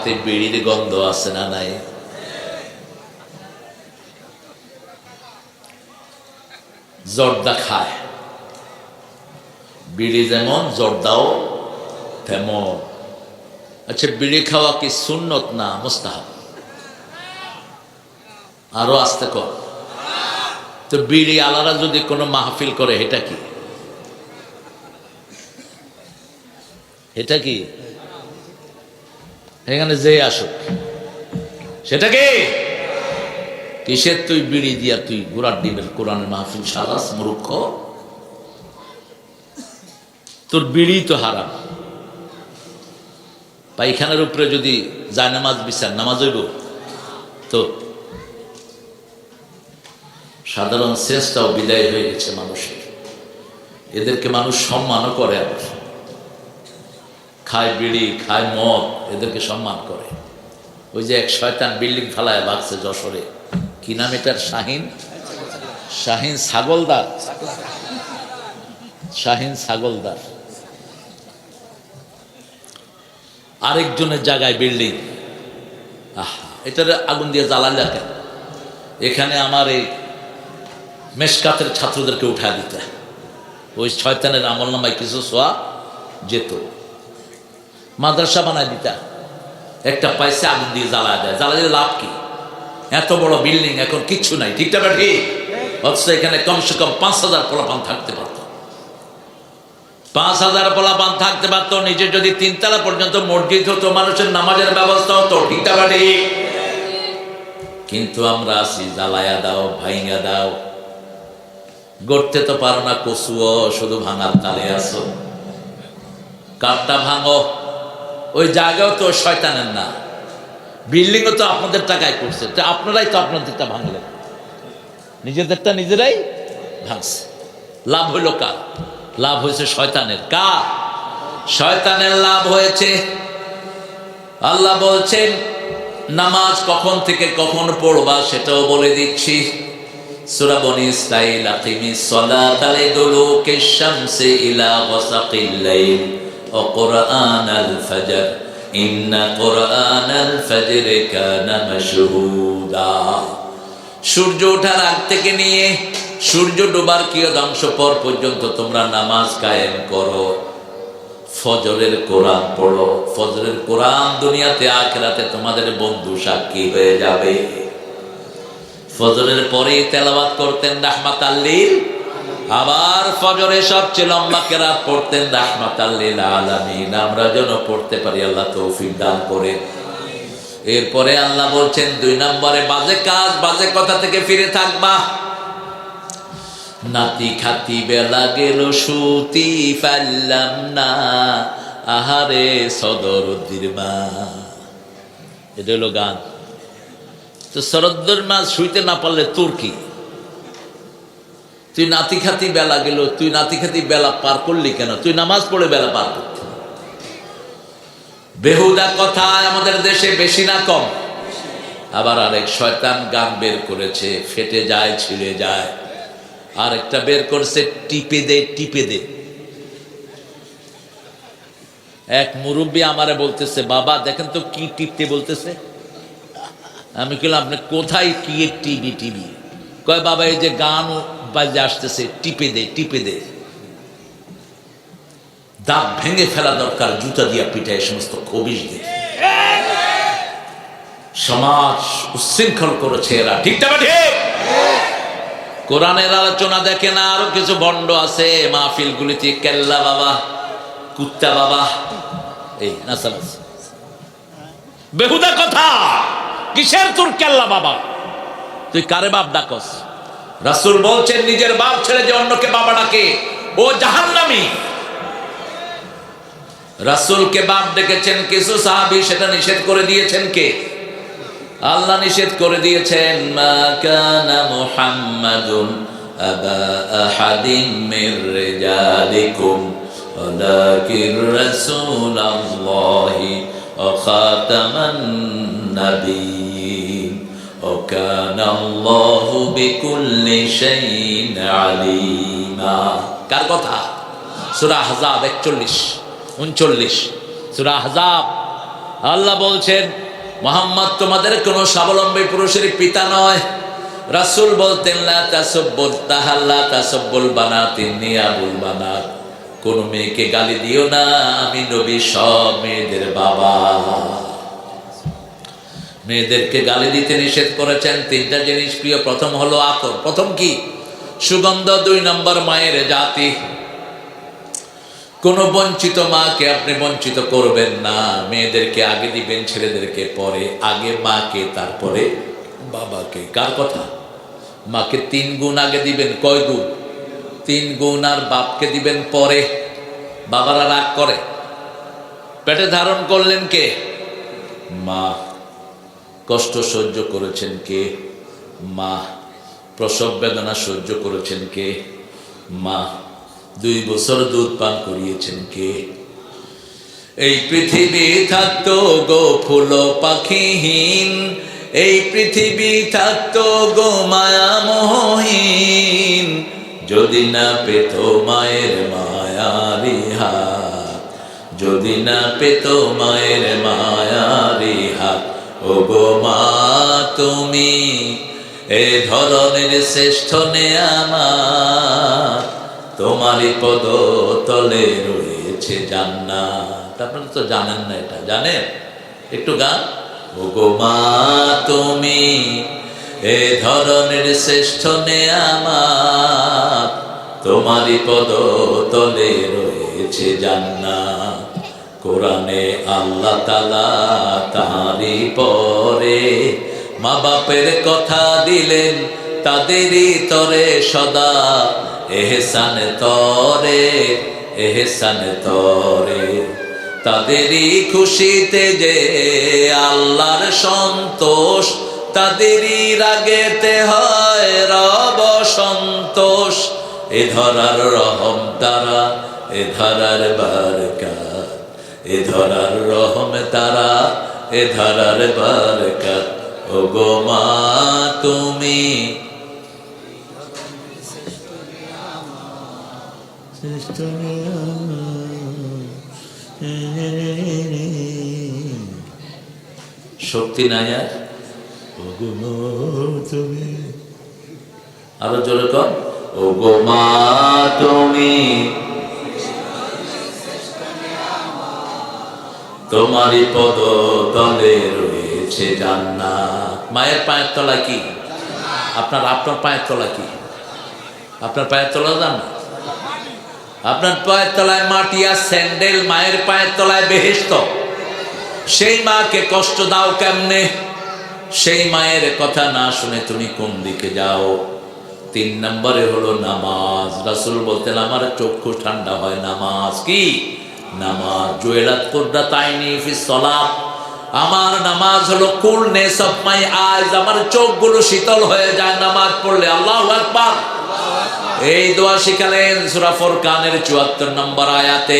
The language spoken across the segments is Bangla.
হাতে বিড়ির গন্ধ আছে না নাই? জর্দা খায়, বিড়ি যেমন জর্দাও তেমন। আচ্ছা, বিড়ি খাওয়া কি সুন্নত না মুস্তাহাব? আরো আস্তে কর। তো বিড়ি আলাদা যদি কোনো মাহফিল করে, এটা কি? এটা কি? এখানে যে আসুক সেটা কি? কিসের তুই বিড়ি দিয়া তুই গোড়ার ডিমের কোরআনের মাহফিল সারাস? মূর্খ, তোর বিড়ি তো হারাম। পায়খানার উপরে যদি যায় নামাজ বিচার, নামাজ হইব তো? সাধারণ শেষটাও বিদায় হয়ে গেছে মানুষের। এদেরকে মানুষ সম্মানও করে, আবার খায় বিড়ি, খায় মদ, এদেরকে সম্মান করে। ওই যে এক শয়তান বিল্ডিং ফালায় ভাগছে যশোরে, কি নাম এটার? শাহিন ছাগলদার, শাহিন ছাগলদার। আরেকজনের জায়গায় বিল্ডিং, এটার আগুন দিয়ে জ্বালালে কেন? এখানে আমার এই মেশকাতের ছাত্রদেরকে উঠা দিতে, ওই শয়তানের আমল নামায় কিছু সোয়া যেত, মাদ্রাসা বানায় দিতা। একটা পয়সা আগুন দিয়ে জ্বালা দেয়, জ্বালা দিলে লাভ কি? এত বড় বিল্ডিং, এখন কিচ্ছু নাই, ঠিকটা ঠিক? অথচ এখানে কমসে কম 5,000 পোলাপান থাকতে পারত, 5,000 পোলাপান থাকতে পারতো। নিজে যদি 3 তলা পর্যন্ত মসজিদ হতো, মানুষের নামাজের ব্যবস্থা হতো, ঠিকটা ঠিক? কিন্তু আমরা আছি জ্বালায়া দাও, ভাইঙ্গা দাও। গড়তে তো পারো না কচুও, শুধু ভাঙার তালে আছো। কাঠটা ভাঙো, ওই জায়গাও তো শয়তানের না, বিল্ডিংও তো আপনাদের টাকায় করছে, তো আপনারাই তো আপনাদেরটা ভাঙলেন, নিজেদেরটা নিজেরাই ভাঙছে। লাভ হইল কার? লাভ হয়েছে শয়তানের। কার? শয়তানের লাভ হয়েছে। আল্লাহ বলছেন নামাজ কখন থেকে কখন পড়বা সেটাও বলে দিচ্ছি। সূরা বনী ইসরাঈল, আকিমিস সালাতা লিদুলুকিশ শামসি ইলা গাসাকিল লাইল ওয়া কুরআনাল ফজর ইন্না কুরআনাল ফজরি কানা মাশহুদা। সূর্য ওঠার আগ থেকে নিয়ে সূর্য ডোবার কিয়দাংশ পর পর্যন্ত তোমরা নামাজ কায়েম করো, ফজরের কোরআন পড়ো। ফজরের কোরআন দুনিয়াতে আখিরাতে তোমাদের বন্ধু সাক্ষী হয়ে যাবে। ফজরের পরে তেলাওয়াত করতেন রাহমাতাল লিল, আবার ফজরে সবচেয়ে লম্বা কেরাত পড়তেন রাহমাতাল লিল আলামিন। আমরা যেন পড়তে পারি, আল্লাহ তৌফিক দান করেন। এরপরে আল্লাহ বলছেন 2 নম্বরে বাজে কাজ, বাজে কথা থেকে ফিরে থাকবা। নাতি খাতি বেলা গেল সুতি পারলাম না, আহারে সদরুদ্দির মা। এটা হলো গান। তো সরদ্দুর মা শুইতে না পারলে তোর কি? তুই নাতি খাতি বেলা গেল, তুই নাতি খাতি বেলা পার করলি কেন? তুই নামাজ পড়ে বেলা পার করতে। বেহুদা কথা আমাদের দেশে বেশি না কম? আবার আরেক শয়তান গান বের করেছে, ফেটে যায় ছিঁড়ে যায়। আরেকটা বের করছে টিপে দে টিপে দে। এক মুরব্বী আমারে বলতেছে, বাবা দেখেন তো কি টিপতে বলতেছে। আমি বললাম আপনি কোথায় কি টিভি টিভি? কয় বাবা এই যে গান বাজে আসতেছে, টিপে দে টিপে দে। দাঁত ভেঙে ফেলা দরকার, জুতা দিয়া পিঠায় সমস্ত খবিশ দিয়ে। সমাজ উচ্ছৃঙ্খল করেছে এরা, ঠিকটা ঠিক? কোরআনের আলোচনা দেখে না, আরো কিছু ভণ্ড আছে মাহফিল গুলিতে, কেল্লা বাবা, কুত্তা বাবা, এই নাসাল বেহুদা কথা। কিসের তোর কেল্লা বাবা? তুই কারে বাপ ডাকস? রাসূল বলছেন নিজের বাপ ছেড়ে যে অন্যকে বাবা ডাকে ও জাহান্নামী। রাসূলকে বাপ ডেকেছেন কিছু সাহাবী, সেটা নিষেধ করে দিয়েছেন কে? আল্লাহ নিষেধ করে দিয়েছেন, মা কানা মুহাম্মাদুন আবা আহাদিন মির রিজালিকুম ওয়ালাকিন রাসূলুল্লাহি ওয়া খাতামান নাবিয়্যিন ওয়া কানা আল্লাহু বিকুল্লি শাইইন আলিমা। কার কথা? সূরা আহজাব 41-39। সূরা আহজাব আল্লাহ বলছেন মুহাম্মদ তোমাদের কোনো স্বাবলম্বী পুরুষের পিতা নয়। রাসূল বলতেন লা তাসুব্বুত তাহাল্লা তাসুব্বুল বানাতিন্নি আবুল বানাত, কোন মেয়েকে গালি দিও না, আমি নবী সব মেয়েদের বাবা। মেয়েদেরকে গালি দিতে নিষেধ করেছেন তিনটা জিনিস প্রিয়। প্রথম হলো আতর। প্রথম কি? সুগন্ধ। 2 নম্বর মায়ের জাতি। কোন বঞ্চিত মাকে আপনি বঞ্চিত করবেন না। মেয়েদেরকে আগে দিবেন, ছেলেদেরকে পরে। আগে মাকে, তারপরে বাবাকে। কার কথা? মাকে 3 গুণ আগে দিবেন। কয় গুণ? 3 গুণ। আর বাপকে দিবেন পরে। বাবারা রাগ করে। পেটে ধারণ করলেন কে? মা। কষ্ট সহ্য করেছেন কে? মা। প্রসব বেদনা সহ্য করেছেন কে? মা। 2 বছর দুধ পান করিয়েছেন কে? এই পৃথিবী থাকতো গো ফুল পাখিহীন, এই পৃথিবী থাকতো গো মায়া মোহহীন, যদি না পেত মায়ের মায়ারি হাত, যদি না পেত মায়ের মায়ারি হাত। ও গো মা তুমি এ ধরনের শ্রেষ্ঠ নেয়ামত, তোমারই পদ তলে রয়েছে জান্নাত। আপনারা তো জানেন না এটা, জানেন? একটু গান। ও গো মা তুমি এ ধরনের শ্রেষ্ঠ নেয়ামত, তোমারই পদ তলে রয়েছে জান্নাত। কোরআনে আল্লাহ তাআলা তাহারি পরে মা বাপের কথা দিলেন, তাদেরই তরে সদা এহসান তরে, এহসান তরে। তাদেরই খুশিতে যে আল্লাহর সন্তোষ, তাদেরই রাগেতে হয় রব সন্তোষ। এ ধরার রহম তারা, এ ধরার বারকাত, এ ধরার রহম তারা, এ ধরার বারকাত। ও গো মা তুমি শক্তি নাই আর। ও গো মা তুমি, আরো জোরে কর। ও গো মা তুমি তোমারই পদ তলে রয়েছে জান্নাত। মায়ের পায়ের তলা কি? আপনার পায়ের তলা কি? আপনার পায়ের তলা জান্নাত। আপনার পায়ের তলায় মাটি আর স্যান্ডেল, মায়ের পায়ের তলায় বেহেশত। সেই মাকে কষ্ট দাও কেমনে? সেই মায়ের কথা না শুনে তুমি কোন দিকে যাও? 3 নম্বরে হলো নামাজ। রাসূল বলতেন আমার চক্ষু ঠান্ডা হয় নামাজ। কি? নামাজ। জুয়েলাত কুররাতাইনি ফিস সালাত, আমার নামাজ হলো কুলনেস অফ মাই আইজ, আমার চোখগুলো শীতল হয়ে যায় নামাজ পড়লে। আল্লাহু আকবার। এই দোয়া শিখালেন সূরা ফুরকানের 74 নম্বর আয়াতে।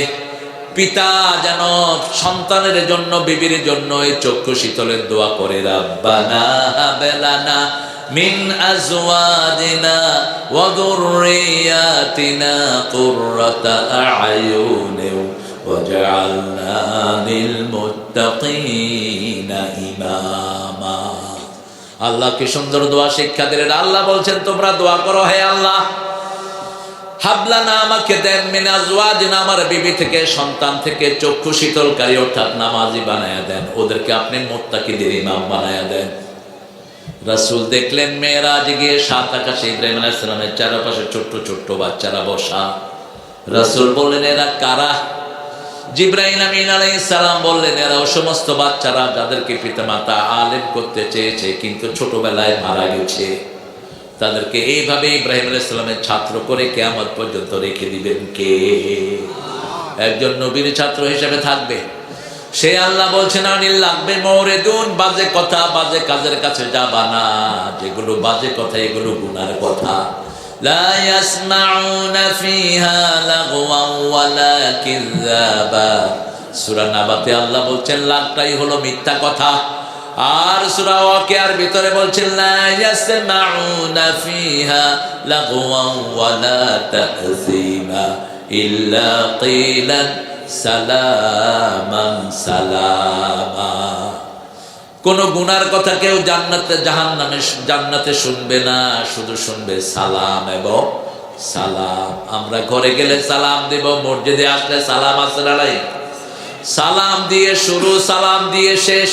পিতা যেন সন্তানের জন্য, বিবির জন্য এই চক্ষু শীতলের দোয়া করে। রাব্বানা হাবলানা মিন আজওয়াজিনা ওয়া যুররিয়াতিনা কুররাতা আ'য়ুনিন ওয়াজআলনা লিল মুত্তাকিনা ইমামা। আল্লাহ কি সুন্দর দোয়া শিক্ষা দিলেন। আল্লাহ বলছেন তোমরা দোয়া করো, হে আল্লাহ হাবলানা আমাকে দেন, মিন আজওয়াজিনা আমার বিবি থেকে, সন্তান থেকে চক্ষু শীতলকারী অর্থাৎ নামাজি বানায়া দেন। ওদেরকে আপনি মুত্তাকিদের ইমাম বানায়া দেন। রাসূল দেখলেন মেরাজ গিয়ে 7 আকাশে ইব্রাহিম আলাইহিস সালামের চারপাশে ছোট্ট ছোট্ট বাচ্চারা বসা। রাসূল বললেন এরা কারা? জিবরাইল আমিন আলাইহিস সালাম বললেন এরা ও সমস্ত বাচ্চারা যাদেরকে পিতামাতা আলেম করতে চেয়েছে কিন্তু ছোটবেলায় মারা গেছে। তাদেরকে এইভাবে ইব্রাহিম আলাইহিস সালামের ছাত্র করে কিয়ামত পর্যন্ত রেখে দিবেন কে? একজন নবীর ছাত্র হিসেবে থাকবে সে। আল্লাহ বলছেন আনিল লাগবে মওরিদুন, বাজে কথা বাজে কাজের কাছে যাবা না। যেগুলো বাজে কথা এগুলো গুনার কথা। লা ইয়াসমাউনা ফিহা লাগওয়ান ওয়ালা কিযাবা। সূরা নাবাতে আল্লাহ বলছেন লাগটাই হলো মিথ্যা কথা। আর সূরা ওয়াকিয়ার ভিতরে বলছেন লা ইয়াসমাউনা ফিহা লাগওয়ান ওয়ালা তাহসিমা ইল্লা কিলান সালামান সালামা। কোন গুনার কথা কেউ জান্নাতে জাহান্নামে জান্নাতে শুনবে না, শুধু শুনবে সালাম এবং সালাম। আমরা ঘরে গেলে সালাম দেব, মসজিদে আসলে সালাম আছে না নাই? সালাম দিয়ে শুরু, সালাম দিয়ে শেষ।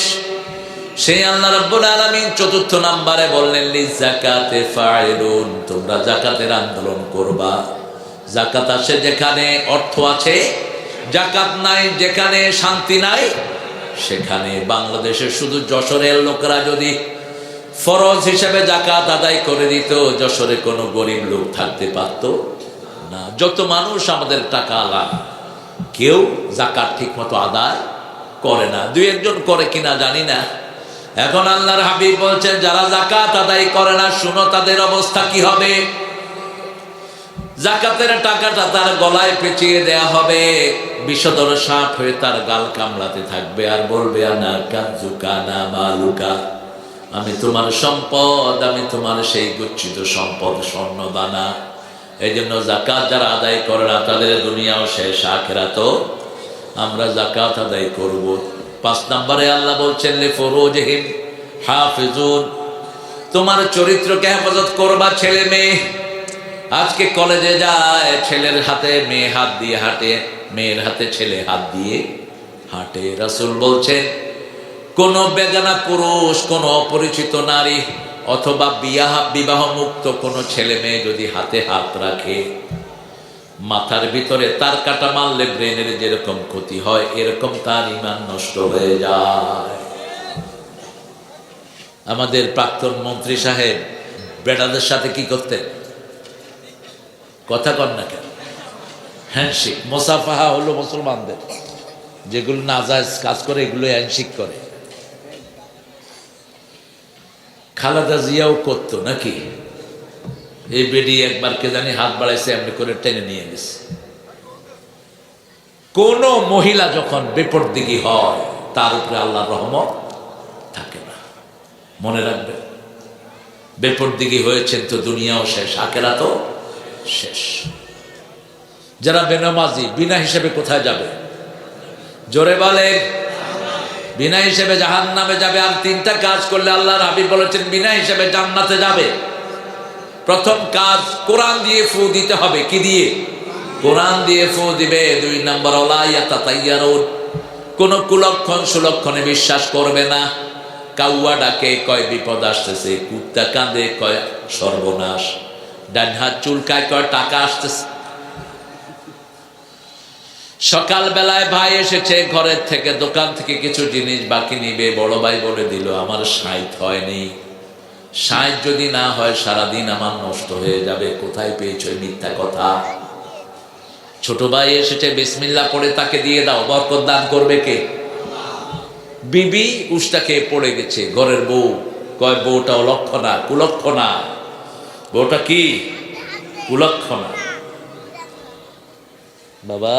সেই আল্লাহ রাব্বুল আলামিন চতুর্থ নম্বরে বললেন লিযাকাতে ফাইলুন, তোমরা যাকাতের আন্দোলন করবা। যাকাত আছে যেখানে অর্থ আছে, যাকাত নাই যেখানে শান্তি নাই সেখানে। বাংলাদেশে শুধু যশোরের লোকেরা যদি ফরজ হিসেবে যাকাত আদায় করে দিত, যশোরে কোনো গরিব লোক থাকতে পারত না। যত মানুষ আমাদের টাকা আলা, কেউ যাকাত ঠিক মতো আদায় করে না, দুই একজন করে কিনা জানি না। এখন আল্লাহর হাবিব বলছেন যারা যাকাত আদায় করে না, শুনো তাদের অবস্থা কি হবে। যাকাতের টাকাটা তার গলায় পেঁচিয়ে দেয়া হবে, বিষধর সাপ হয়ে তার গাল কামড়াতে থাকবে আর বলবে আনা কানজুকা না মালুকা, আমি তোমার সম্পদ, আমি তোমার সেই গচ্ছিত সম্পদ স্বর্ণ দানা। এই জন্য যাকাত যারা আদায় করে না তাদের দুনিয়াও শেষ, আখিরাতও। আমরা যাকাত আদায় করব। 5 নম্বরে আল্লাহ বলছেন লিফুরুজিহিম হাফিজুন, তোমার চরিত্রকে হেফাজত করবা। ছেলে মেয়ে আজকে কলেজে যায়, ছেলের হাতে মেয়ে হাত দিয়ে হাঁটে, মেয়ের হাতে ছেলে হাত দিয়ে হাঁটে। রাসূল বলছেন কোন বেগানা পুরুষ, কোন অপরিচিত নারী অথবা বিবাহ মুক্ত কোন ছেলে মেয়ে যদি হাতে হাত রাখে, মাথার ভিতরে তার কাটা মারলে ব্রেনের যেরকম ক্ষতি হয়, এরকম তার ঈমান নষ্ট হয়ে যায়। আমাদের প্রাক্তন মন্ত্রী সাহেব বেটাদের সাথে কি করতেন? কথা কর না কেন? হ্যান্ডশেক, মোসাফাহা হলো মুসলমানদের, যেগুলো নাজায়েজ কাজ করে এগুলো হ্যান্ডশেক করে। খালেদা জিয়াও করতো নাকি? এই বেডি একবার কে জানি হাত বাড়াইছে, এমনি করে টেনে নিয়ে গেছে। কোন মহিলা যখন বেপরদিগী হয় তার উপরে আল্লাহর রহমত থাকে না। মনে রাখবে, বেপরদিগী হয়েছেন তো দুনিয়াও শেষ, আখিরাতও শেষ। যারা বেনামাজি বিনা হিসেবে কোথায় যাবে? জোরে বলে, বিনা হিসেবে জাহান্নামে যাবে। আর 3টা কাজ করলে আল্লাহর হাবিব বলেছেন বিনা হিসেবে জান্নাতে যাবে। প্রথম কাজ কোরআন দিয়ে ফু দিতে হবে। কি দিয়ে? কোরআন দিয়ে ফু দিবে। 2 নম্বর ওয়ালা ইয়াতাতাইয়ারুন, কোন কুলক্ষণ সুলক্ষণে বিশ্বাস করবে না। কাউয়া ডাকে কয় বিপদ আসতেছে, কুত্তা কাঁদে কয় সর্বনাশ, ডান হাত চুলকায় কয় টাকা আসতেছে। সকাল বেলায় ভাই এসেছে ঘরের থেকে, দোকান থেকে কিছু জিনিস বাকি নিবে, বড় ভাই বলে দিল আমার 60 হয়নি। 60 যদি না হয় সারাদিন আমার নষ্ট হয়ে যাবে। কোথায় পেয়েছ মিথ্যা কথা? ছোট ভাই এসেছে, বিসমিল্লাহ পড়ে তাকে দিয়ে দাও, বরকত দান করবে কে? বিবি উষ্টা খেয়ে পড়ে গেছে, ঘরের বউ কয় বউটা অলক্ষণা, কুলক্ষণা। বউটা কি? কুলক্ষণা। বাবা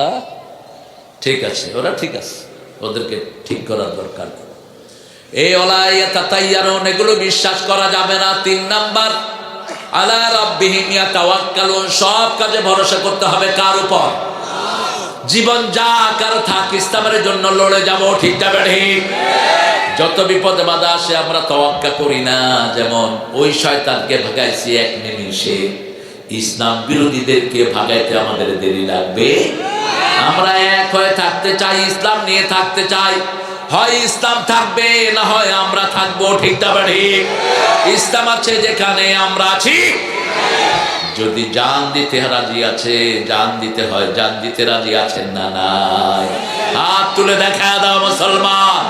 ঠিক আছে, ওরা ঠিক আছে, ওদেরকে ঠিক করার দরকার। এই ওলাইয়াতাতাইয়ারুন, এগুলো বিশ্বাস করা যাবে না। 3 নাম্বার আলা রাব্বিহিম ইয়াতাওয়াক্কালুন, সব কাজে ভরসা করতে হবে কার উপর? জীবন যা কার থাক, ইসলামের জন্য লড়ে যাব। ঠিক না ঠিক? যত বিপদে বাধা আসে আমরা তাওয়াক্কা করি না। যেমন ওই শয়তানকে ভাগাইছি এক নিমিষে, ইসলাম বিরোধীদেরকে ভাগাইতে আমাদের দেরি লাগবে? আমরা এক হয়ে থাকতে চাই, ইসলাম নিয়ে থাকতে চাই। হয় ইসলাম থাকবে, না হয় আমরা থাকবো। ঠিক না ঠিক? ইসলাম আছে যেখানে আমরা আছি। যদি জান দিতে রাজি আছে, জান দিতে হয়, জান দিতে রাজি আছেন না নাই? হাত তুলে দেখা দাও মুসলমান।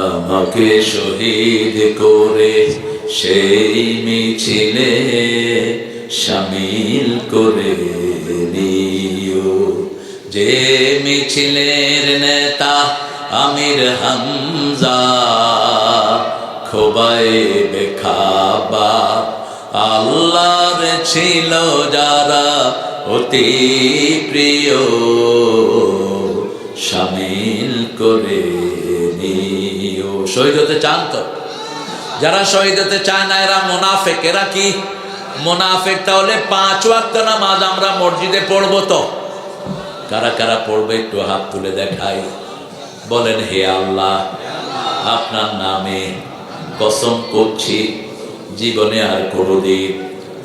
আমাকে শহীদ করে সেই মিছিলে শামিল করে নিও, যে মিছিলের নেতা আমির হামজা, খোবাইবে খাবা আল্লাহর ছিল যারা অতি প্রিয়, শামিল করে নিও। শহীদ হতে চান তো? যারা শহীদ হতে চায় না এরা মুনাফিক। এরা কি মুনাফিক? তাহলে 5 ওয়াক্ত নামাজ আমরা মসজিদে পড়বো তো? কারা কারা পড়বে একটু হাত তুলে দেখাই। বলেন, হে আল্লাহ, আপনার নামে কসম করছি জীবনে আর কোনোদিন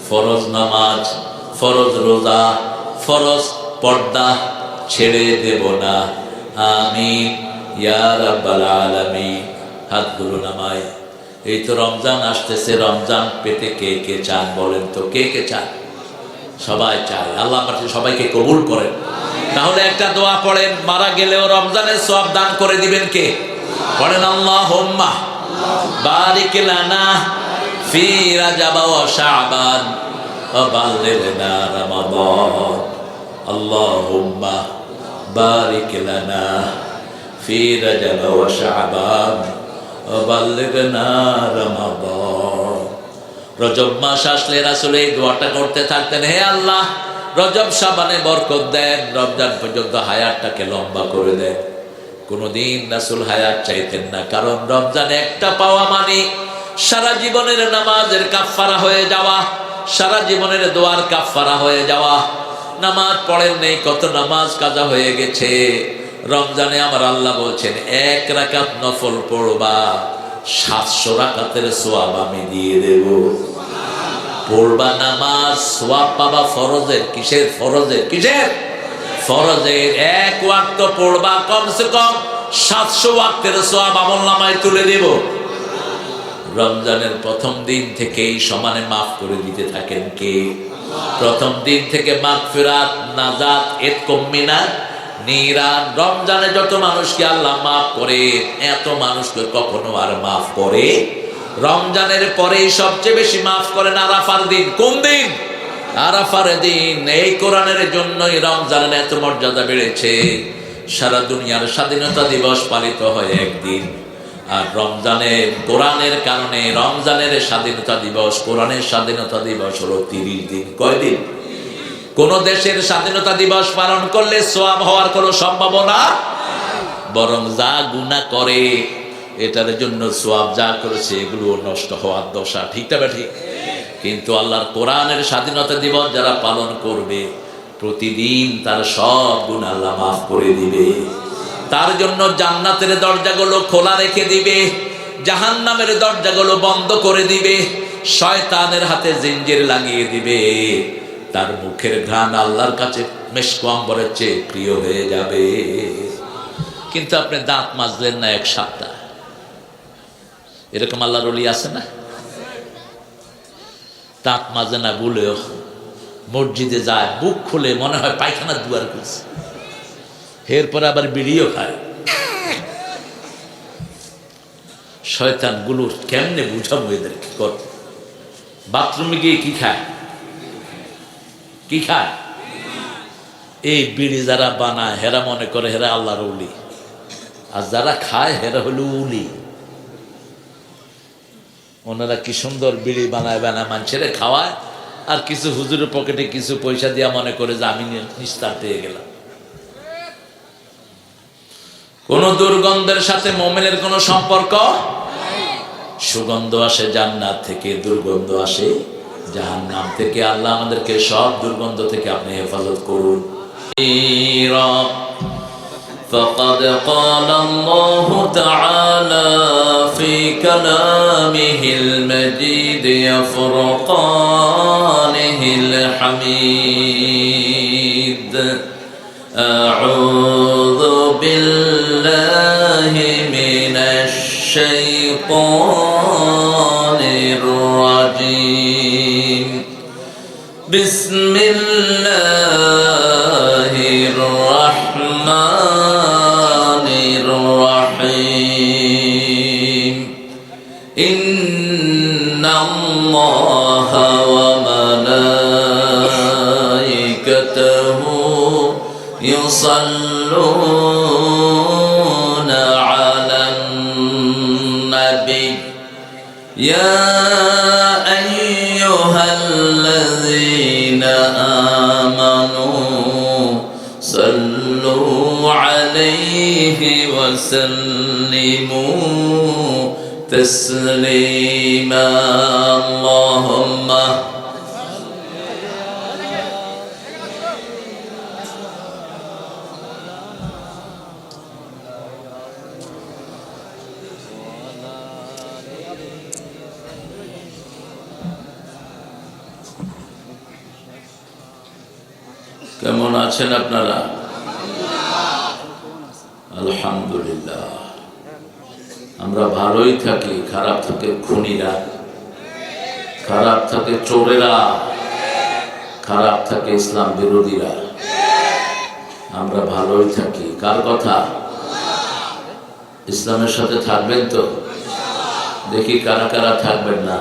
ফরজ নামাজ, ফরজ রোজা, ফরজ পর্দা ছেড়ে দেব না। আমিন ইয়া রাব্বাল আলামিন। হাতগুলো নামায়। এই তো রমজান আসতেছে, রমজান পেতে কে কে চান বলেন তো? কে কে চান? সবাই চায়। আল্লাহ পাক সবাইকে কবুল করেন। তাহলে একটা দোয়া পড়েন, মারা গেলেও রমজানের সওয়াব দান করে দিবেন কে? পড়েন, আল্লাহুম্মা বারিক লানা ফি রাজাব ওয়া শাবান ওয়া বাল্লিগনা রমাদান। আল্লাহুম্মা বারিক লানা ফি রাজাব ওয়া শাবান ওয়া বাল্লিগনা রমাদান। রজব মাস আসলে রাসূল এই দোয়াটা করতে থাকতেন, হে আল্লাহ রজব শাবানে বরকত দেন, রমজান পর্যন্ত হায়াতটাকে লম্বা করে দেন। কোনদিন রাসূল হায়াত চাইতেন না, কারণ রমজানে একটা পাওয়া মানে সারা জীবনের নামাজের কাফফারা হয়ে যাওয়া, সারা জীবনের দোয়ার কাফফারা হয়ে যাওয়া। নামাজ পড়েন নেই, কত নামাজ কাজা হয়ে গেছে। রমজানে আমার আল্লাহ বলছেন 1 রাকাত নফল পড়বা, 700 রাকাতের সওয়াব আমি দিয়ে দেব। পড়বা নামাজ, সওয়াব পাবা ফরজের। কিসের ফরজের? কিসের ফরজের? 1 ওয়াক্ত পড়বা, কমসে কম 700 ওয়াক্তের সওয়াব আমলনামায় তুলে দেব। রমজানের প্রথম দিন থেকেই সমানে মাফ করে দিতে থাকেন কে? প্রথম দিন থেকে মাগফিরাত, নাজাত, ইতকুম মিনান নিরান। রমজানে যত মানুষকে আল্লাহ মাফ করে, এত মানুষকে কখনো আর মাফ করে? রমজানের পরেই সবচেয়ে বেশি মাফ করেন আরাফার দিন। কোন দিন? আরাফার দিন। এই কোরআনের জন্যই রমজানের এত মর্যাদা বেড়েছে। সারা দুনিয়ার স্বাধীনতা দিবস পালিত হয় একদিন, আর রমজানে কোরআনের কারণে রমজানের স্বাধীনতা দিবস, কোরআনের স্বাধীনতা দিবস হলো 30 দিন। কয়দিন? কোন দেশের স্বাধীনতা দিবস পালন করলে সওয়াব হওয়ার কোনো সম্ভাবনা, বরং যা গুনাহ করে এটার জন্য সওয়াব যা করেছে এগুলো নষ্ট হওয়ার দশা। ঠিক না ঠিক? কিন্তু আল্লাহর কোরআনের স্বাধীনতা দিবস যারা পালন করবে, প্রতিদিন তার সব গুনাহ আল্লাহ মাফ করে দিবে। তার জন্য জান্নাতের দরজাগুলো খোলা রেখে দিবে, জাহান্নামের দরজাগুলো বন্ধ করে দিবে, শয়তানের হাতে জিঞ্জির লাগিয়ে দিবে। তার মুখের ঘ্রাণ আল্লাহর কাছে মেশক আম্বরের চেয়ে প্রিয় হয়ে যাবে। কিন্তু আপনি দাঁত মাজলেন না 1 সপ্তাহ, এরকম আল্লাহর ওলি আছে না? দাঁত মাজে না বলেও মসজিদে যায়, বুক খুলে মনে হয় পায়খানার দুয়ার করছে, এরপর আবার বিড়িও খায়। শয়তান গুলোর কেমনে বুঝাবো এদেরকে? কর বাথরুমে গিয়ে কি খায়? কি খায়? এই বিড়ি যারা বানায় হেরা মনে করে হেরা আল্লাহর ওলি, আর যারা খায় হেরা হলো উলি। ওনারা কি সুন্দর বিড়ি বানায় বানায় মানুষের খাওয়ায়, আর কিছু হুজুরের পকেটে কিছু পয়সা দিয়া মনে করে যে আমি নিস্তার পেয়ে গেলাম। কোন দুর্গন্ধের সাথে মুমিনের কোনো সম্পর্ক। সুগন্ধ আসে জান্নাত থেকে, দুর্গন্ধ আসে জাহান্নাম থেকে। আল্লাহ আমাদেরকে সব দুর্গন্ধ থেকে আপনি হেফাজত করুন। فقد قال الله تعالى في كلامه المجيد فرقانه الحميد أعوذ بالله من الشيطان الرجيم بسم الله الرحمن الرحيم إن الله وملائكته يصلون على النبي يا أيها الذين آمنوا صلوا عليه وسلموا تسليما اللهم কেমন আছেন আপনারা? আলহামদুলিল্লাহ। আমরা ভালোই থাকি, খারাপ থাকে খুনিরা, খারাপ থাকে চোরেরা, খারাপ থাকে ইসলাম বিরোধীরা। আমরা ভালোই থাকি। কার কথা? ইসলামের সাথে থাকবেন তো? দেখি কারা কারা থাকবেন না।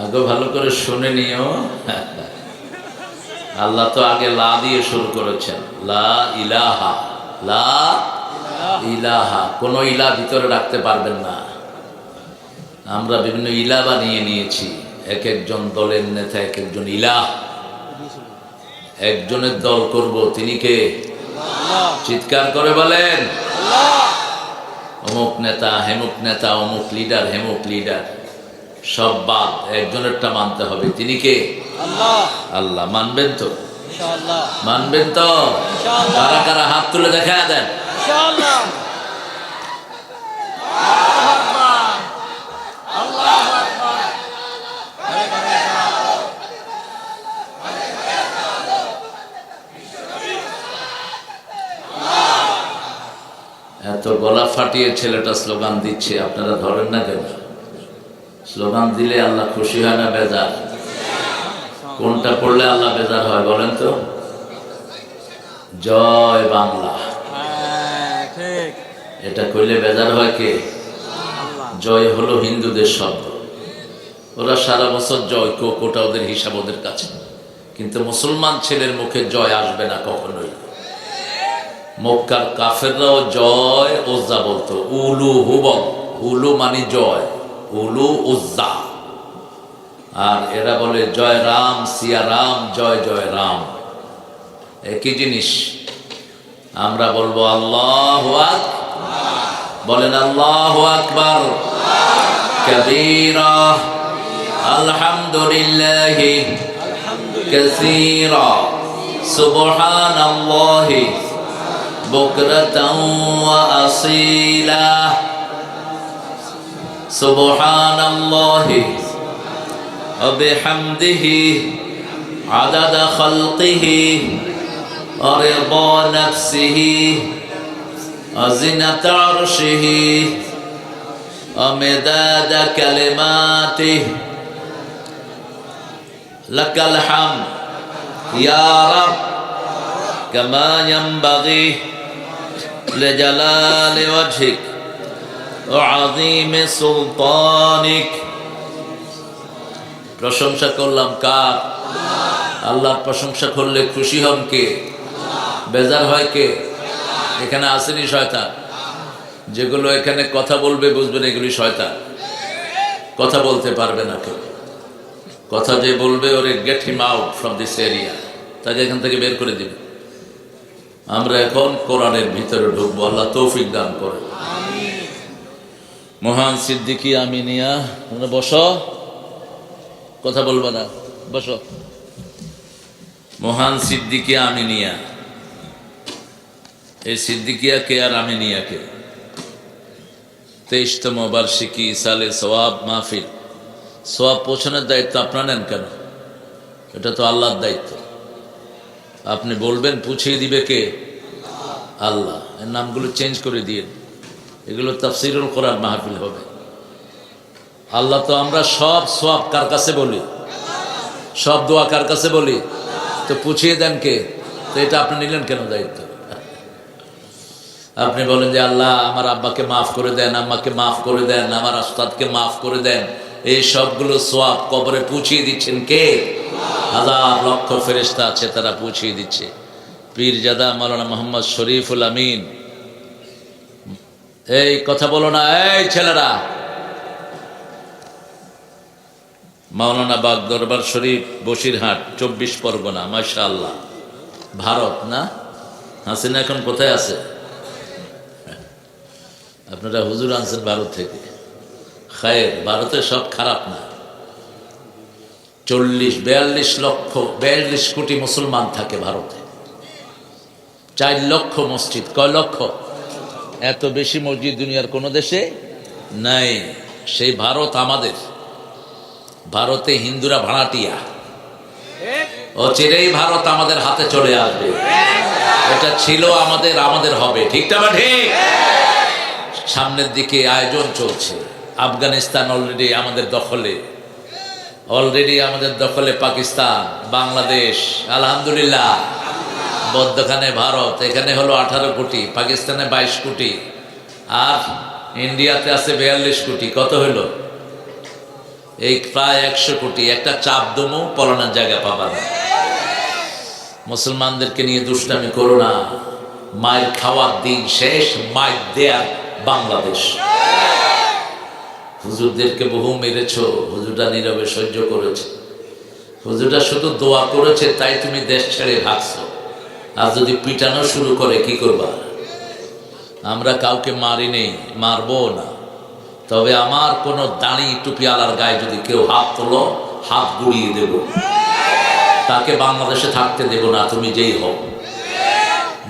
আগে ভালো করে শুনে নিও। আল্লাহ তো আগে লা দিয়ে শুরু করেছেন, লা ইলাহা, লা ইলাহা। কোন ইলা ভিতরে রাখতে পারবেন না। আমরা বিভিন্ন ইলা বানিয়ে নিয়েছি। এক একজন দলের নেতা এক একজন ইলাহ। একজনের দল করব, তিনি কে? চিৎকার করে বলেন অমুক নেতা, হেমুক নেতা, অমুক লিডার, হেমুক লিডার। সব বাদ, একজনেরটা মানতে হবে। তিনি কে? আল্লাহ। মানবেন তো? মানবেন তো? কারা কারা হাত তুলে দেখা দেন। এত গলা ফাটিয়ে ছেলেটা স্লোগান দিচ্ছে, আপনারা ধরেন না কেন? স্লোগান দিলে আল্লাহ খুশি হয় না বেজার? কোনটা পড়লে আল্লাহ বেজার হয় বলেন তো? জয় বাংলা, এটা কইলে বেজার হয় কে? জয় হলো হিন্দুদের শব্দ। ওরা সারা বছর জয় কোটা, ওদের হিসাব ওদের কাছে। কিন্তু মুসলমান ছেলের মুখে জয় আসবে না কখনোই। মক্কার কাফেররাও জয় উজ্জা বলতো, উলু হুবল। উলু মানে জয়, উলু উজ্জা। আর এরা বলে জয় রাম, সিয়া রাম, জয় জয় রাম, একই জিনিস। আমরা বলবো আল্লাহু আকবার। বলেন আল্লাহু আকবার কাবীরা, আলহামদুলিল্লাহি কাসীরা, সুবহানাল্লাহি বুকরাতাও ওয়া আসীলা, সুবহানাল্লাহি ওয়া বিহামদিহি আদাদা খালকিহি ওয়া রিদা নাফসিহি ওয়া জিনাতা আরশিহি ওয়া মিদাদা কালিমাতিহি। লাকাল হামদ ইয়া রাব কামা ইয়ানবাগি লিজালালি ওয়াজহিক ওয়া আযীমি সুলতানিক। প্রশংসা করলাম কার? আল্লাহর প্রশংসা করলে খুশি হন কে? বেজার হয় কে? এখানে আসেনি শয়তান। যেগুলো এখানে কথা বলবে বুঝবেন এগুলি শয়তান, কথা বলতে পারবে না কেউ। কথা যে বলবে ওরে get him out from this area, তাকে এখান থেকে বের করে দিবে। আমরা এখন কোরআনের ভিতরে ঢুকবো, আল্লাহ তৌফিক দান করে। মহান সিদ্দিকী আমিনিয়া, বসো, কথা বলবো না, বসো। মহান সিদ্দিকী আমিনিয়া, এই সিদ্দিকিয়াকে আর আমিনিয়াকে 23তম বার্ষিকী সালে সওয়াব মাহফিল, সওয়াব পৌঁছানোর দায়িত্ব আপনার নেন কেন? এটা তো আল্লাহর দায়িত্ব। আপনি বলবেন, পুছিয়ে দিবে কে? আল্লাহ। এর নামগুলো চেঞ্জ করে দিয়ে, এগুলো তাফসীরুল কোরআন মাহফিল হবে। আল্লাহ তো আমরা সব সওয়াব কার কাছে বলি? সব দোয়া কার কাছে বলি? তো পুছিয়ে দেন কে? তো এটা আপনি নিলেন কেন দায়িত্ব? আপনি বলেন যে আল্লাহ আমার আব্বাকে মাফ করে দেন, আম্মাকে মাফ করে দেন, আমার উস্তাদকে মাফ করে দেন। এই সবগুলো সওয়াব কবরে পৌঁছিয়ে দিচ্ছেন কে? হাজার লক্ষ ফেরেশতা আছে, তারা পৌঁছিয়ে দিচ্ছে। পীরজাদা মাওলানা মোহাম্মদ শরীফুল আমিন এই কথা বলো না, এই ছেলেরা। মাওলানা বাগ দরবার শরীফ, বসিরহাট, 24 পরগনা, মাশাআল্লাহ। ভারত না? হাসিনা এখন কোথায় আছে? আপনারা হুজুর আনছেন ভারত থেকে। খায়ের, ভারতে সব খারাপ না। 42 কোটি মুসলমান থাকে ভারতে। 4 লক্ষ মসজিদ। কয় লক্ষ? এত বেশি মসজিদ দুনিয়ার কোন দেশে নাই। সেই ভারত আমাদের। ভারতে হিন্দুরা ভাড়াটিয়া। অচিরেই ভারত আমাদের হাতে চলে আসবে। এটা ছিল আমাদের, আমাদের হবে। ঠিক না ঠিক? সামনের দিকে আয়োজন চলছে। আফগানিস্তান অলরেডি আমাদের দখলে, পাকিস্তান, বাংলাদেশ, আলহামদুলিল্লাহ। মধ্যখানে ভারত। এখানে হলো 18 কোটি, পাকিস্তানে 22 কোটি, আর ইন্ডিয়াতে আছে 42 কোটি। কত হলো? এই প্রায় 100 কোটি। একটা চাপ দমও পলানোর জায়গা পাবা না। মুসলমানদেরকে নিয়ে দুষ্টামি করো না। মায়ের খাওয়ার দিন শেষ, মায়ের দেয়ার বাংলাদেশ। হুজুরদেরকে বহু মেরেছ, হুজুরটা নীরবে সহ্য করেছে। হুজুরটা শুধু দোয়া করেছে, তাই তুমি দেশ ছেড়ে ভাগছো। আর যদি পিটানো শুরু করে কি করবা? আমরা কাউকে মারি নেই, মারবো না। তবে আমার কোনো দাড়ি টুপি আলার গায়ে যদি কেউ হাত তোলো, হাত গুড়িয়ে দেব। তাকে বাংলাদেশে থাকতে দেব না, তুমি যেই হও।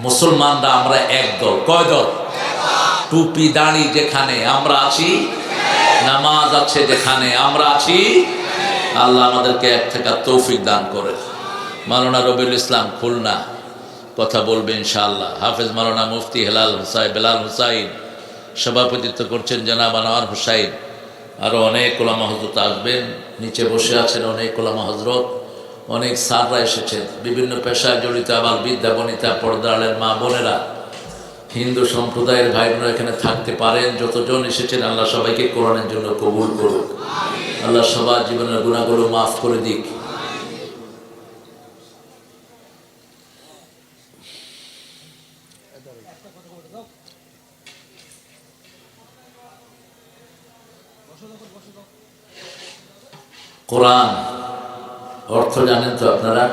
মুসলমানরা আমরা এক দল। কয় দল? টুপি দাড়ি যেখানে আমরা আছি, নামাজ আছে যেখানে আমরা আছি। আল্লাহ আমাদেরকে এক থাকার তৌফিক দান করে। মাওলানা রবিউল ইসলাম খুলনা কথা বলবে ইনশাআল্লাহ। হাফেজ মাওলানা মুফতি বেলাল হুসাইন সভাপতিত্ব করছেন, জনাব আনোয়ার হুসাইন। আরও অনেক ওলামা হজরত আসবেন। নিচে বসে আছেন অনেক ওলামা হজরত, অনেক স্যাররা এসেছেন, বিভিন্ন পেশায় জড়িত, আবার বিদ্যা বনিতা, পর্দালের মা বোনেরা, হিন্দু সম্প্রদায়ের ভাই বোনেরা এখানে থাকতে পারেন। যতজন এসেছেন, আল্লাহ সবাইকে কোরআনের জন্য কবুল করুক। আল্লাহ সবার জীবনের গুনাহগুলো মাফ করে দিক। কোরআন অর্থ জানেন তো আপনারা?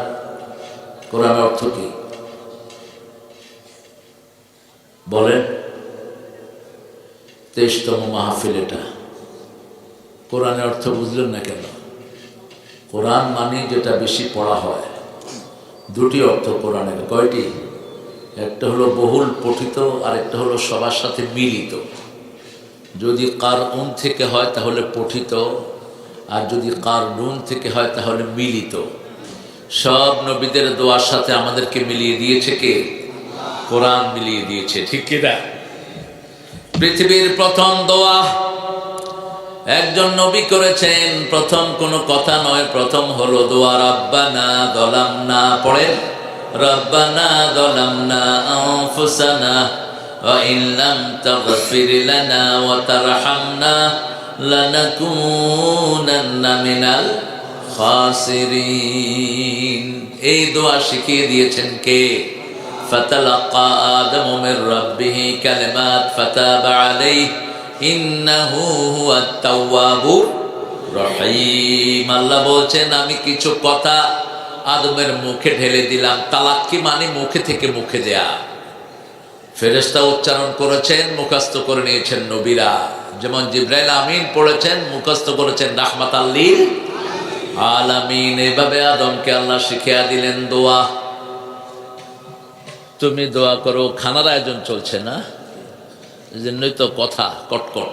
কোরআন অর্থ কি বলেন? 23তম মাহফিল এটা। কোরআনের অর্থ বুঝলেন না কেন? কোরআন মানে যেটা বেশি পড়া হয়। দুটি অর্থ কোরআনের। কয়টি? একটা হলো বহুল পঠিত, আর একটা হলো সবার সাথে মিলিত। যদি কারউন থেকে হয় তাহলে পঠিত, আর যদি কারনুন থেকে হয় তাহলে মিলিত। সব নবীদের দোয়ার সাথে আমাদেরকে মিলিয়ে দিয়েছে কে? কোরআন মিলিয়ে দিয়েছে। ঠিক কিনা? পৃথিবীর প্রথম দোয়া একজন নবী করেছেন। প্রথম কোনো কথা নয়, প্রথম হলো দোয়া। রব্বানা যালামনা, পড়েন, রব্বানা যালামনা আনফুসানা ওয়া ইন লাম তাগফির লানা ওয়া তারহামনা লানাকুনান্না মিনাল খাসিরিন। এই দোয়া শিখিয়ে দিয়েছেন কে? ফাতালাক্কা আদমু মির রাব্বিহি কালিমাত ফাতাবা আলাইহি ইন্নাহু হুয়াত তাওয়াবুর রহিম। আল্লাহ বলছেন, আমি কিছু কথা আদমের মুখে ঢেলে দিলাম। তালাক্কি মানে মুখে থেকে মুখে দেয়া। ফেরেশতা উচ্চারণ করেছেন, মুখস্থ করে নিয়েছেন নবীরা। যেমন জিবরাইল আমিন পড়েছেন, মুখস্থ করেছেন রাহমাতাল লিল আলামিন। এভাবে আদমকে আল্লাহ শিখিয়ে দিলেন দোয়া। তুমি দোয়া করো। খানার আয়োজন চলছে না, এই জন্যই তো কথা কটকট।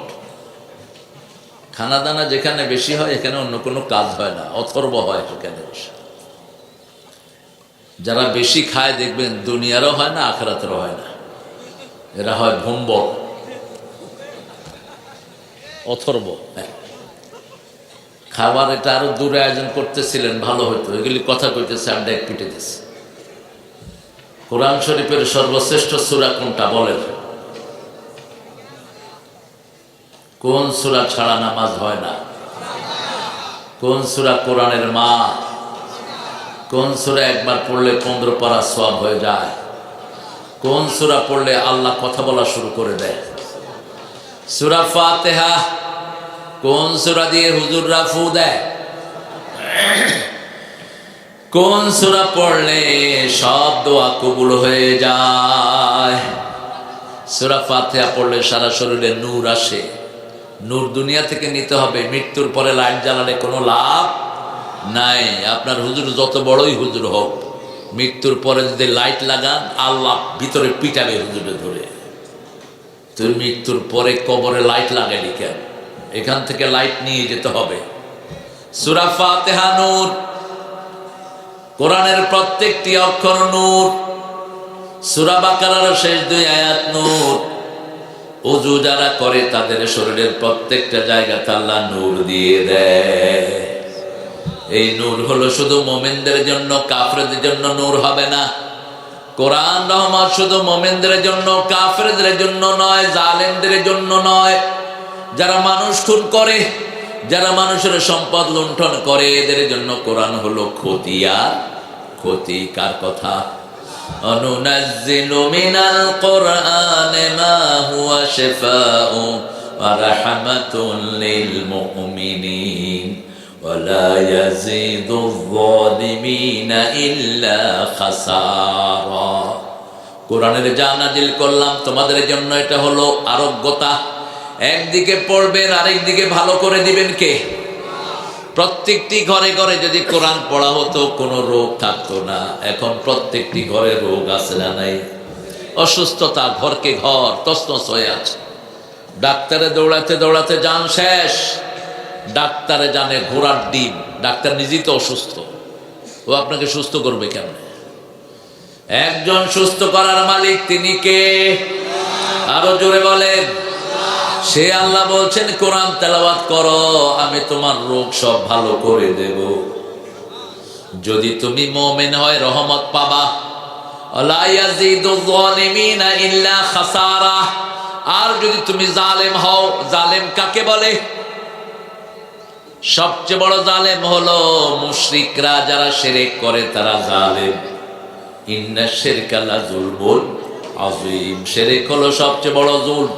খানা দানা যেখানে বেশি হয়, এখানে অন্য কোনো কাজ হয় না, অথর্ব হয় সেখানে বেশি। যারা বেশি খায় দেখবেন দুনিয়ারও হয় না, আখিরাতেরও হয় না। এরা হয় ভম্বল, অথর্ব। খাবার এটা আরো দূরে আয়োজন করতেছিলেন, ভালো হইতো। এগুলি কথা কইতেছে, আড্ডা এক পিটে দিচ্ছে। কোরআন শরীফের সর্বশ্রেষ্ঠ সূরা কোনটা বলেন? কোন সূরা ছাড়া নামাজ হয় না? কোন সূরা কোরআনের মা? কোন সূরা একবার পড়লে 15 পারা সওয়াব হয়ে যায়? কোন সূরা পড়লে আল্লাহ কথা বলা শুরু করে দেয়? সূরা ফাতিহা কোন সূরা দিয়ে হুজুররা ফু দেয়? কোন সূরা পড়লে সব দোয়া কবুল হয়ে যায়? সূরা ফাতিহা পড়লে সারা শরীরে নূর আসে। নূর দুনিয়া থেকে নিতে হবে, মৃত্যুর পরে লাইট জ্বালালে কোনো লাভ নাই। আপনার হুজুর যত বড়ই হুজুর হোক, মৃত্যুর পরে যদি লাইট লাগান, আল্লাহ ভিতরে পিটাবে হুজুরে ধরে। তুই মৃত্যুর পরে কবরে লাইট লাগালি কেন? এখান থেকে লাইট নিয়ে যেতে হবে। সূরা ফাতিহা নূর, কোরআনের প্রত্যেকটি অক্ষর নূর। সূরা বাকারার শেষ 2 আয়াত নূর। ওযু যারা করে তাদের শরীরের প্রত্যেকটা জায়গাতে আল্লাহ নূর দিয়ে দেয়। এই নূর হলো শুধু মুমিনদের জন্য, কাফেরদের জন্য নূর হবে না। কোরআন রহমত শুধু মুমিনদের জন্য, কাফেরদের জন্য নয়, জালেমদের জন্য নয়। যারা মানুষ খুন করে, যারা মানুষের সম্পদ লুণ্ঠন করে, এদের জন্য কোরআন হলো খতিয়া। ক্ষতি কার কথা? অনুনাজ্জিলু মিনাল কোরআনি মা হুয়া শিফাউ ওয়া রাহমাতুল লিল মুমিনিন ওয়া লা ইয়াজিদুয যালিমিনা ইল্লা খাসারা। কোরআনের যা নাজিল করলাম তোমাদের জন্য, এটা হলো আরোগ্যতা। একদিকে পড়বেন, আরেকদিকে ভালো করে দিবেন কে? প্রত্যেকটি ঘরে ঘরে যদি কোরআন পড়া হতো, কোনো রোগ থাকতো না। এখন প্রত্যেকটি ঘরে রোগ আছে না নাই? অসুস্থতা ঘরকে ঘর তছনছ হয়ে আছে। ডাক্তারে দৌড়াতে দৌড়াতে জান শেষ। ডাক্তারে জানে ঘোড়ার ডিম। ডাক্তার নিজেই তো অসুস্থ, ও আপনাকে সুস্থ করবে কেমনে? একজন সুস্থ করার মালিক, তিনি কে? আরো জোরে বলেন। সে আল্লাহ বলছেন, কোরআন তেলাওয়াত করো, আমি তোমার রোগ সব ভালো করে দেব। যদি তুমি মুমিন হয় রহমত পাবা। লা ইয়াজিদুয যালিমিনা ইল্লা খাসারা। আর যদি তুমি জালেম হও, জালেম কাকে বলে? সবচেয়ে বড় জালেম হলো মুশরিকরা, যারা শিরক করে তারা জালেম। ইন্না শিরকা লা যুলমুন আযীম। শিরক হলো সবচেয়ে বড় জুলম।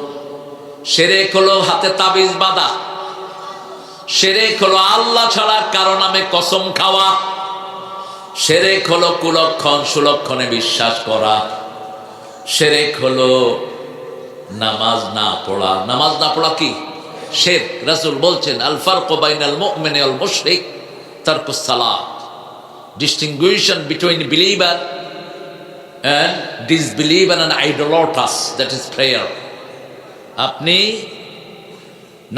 শিরক হলো হাতে তাবিজ বাঁধা। শিরক হলো আল্লাহ ছাড়া কারো নামে কসম খাওয়া। শিরক হলো কুলক্ষণ সুলক্ষণে বিশ্বাস করা। শিরক হলো নামাজ না পড়া। নামাজ না পড়া কি শিরক? রাসূল বলছেন, আল ফারকু বাইনাল মুমিনি ওয়াল মুশরিক তারকুস সালাত। Distinction between believer and disbeliever and idolatrous, that is prayer. আপনি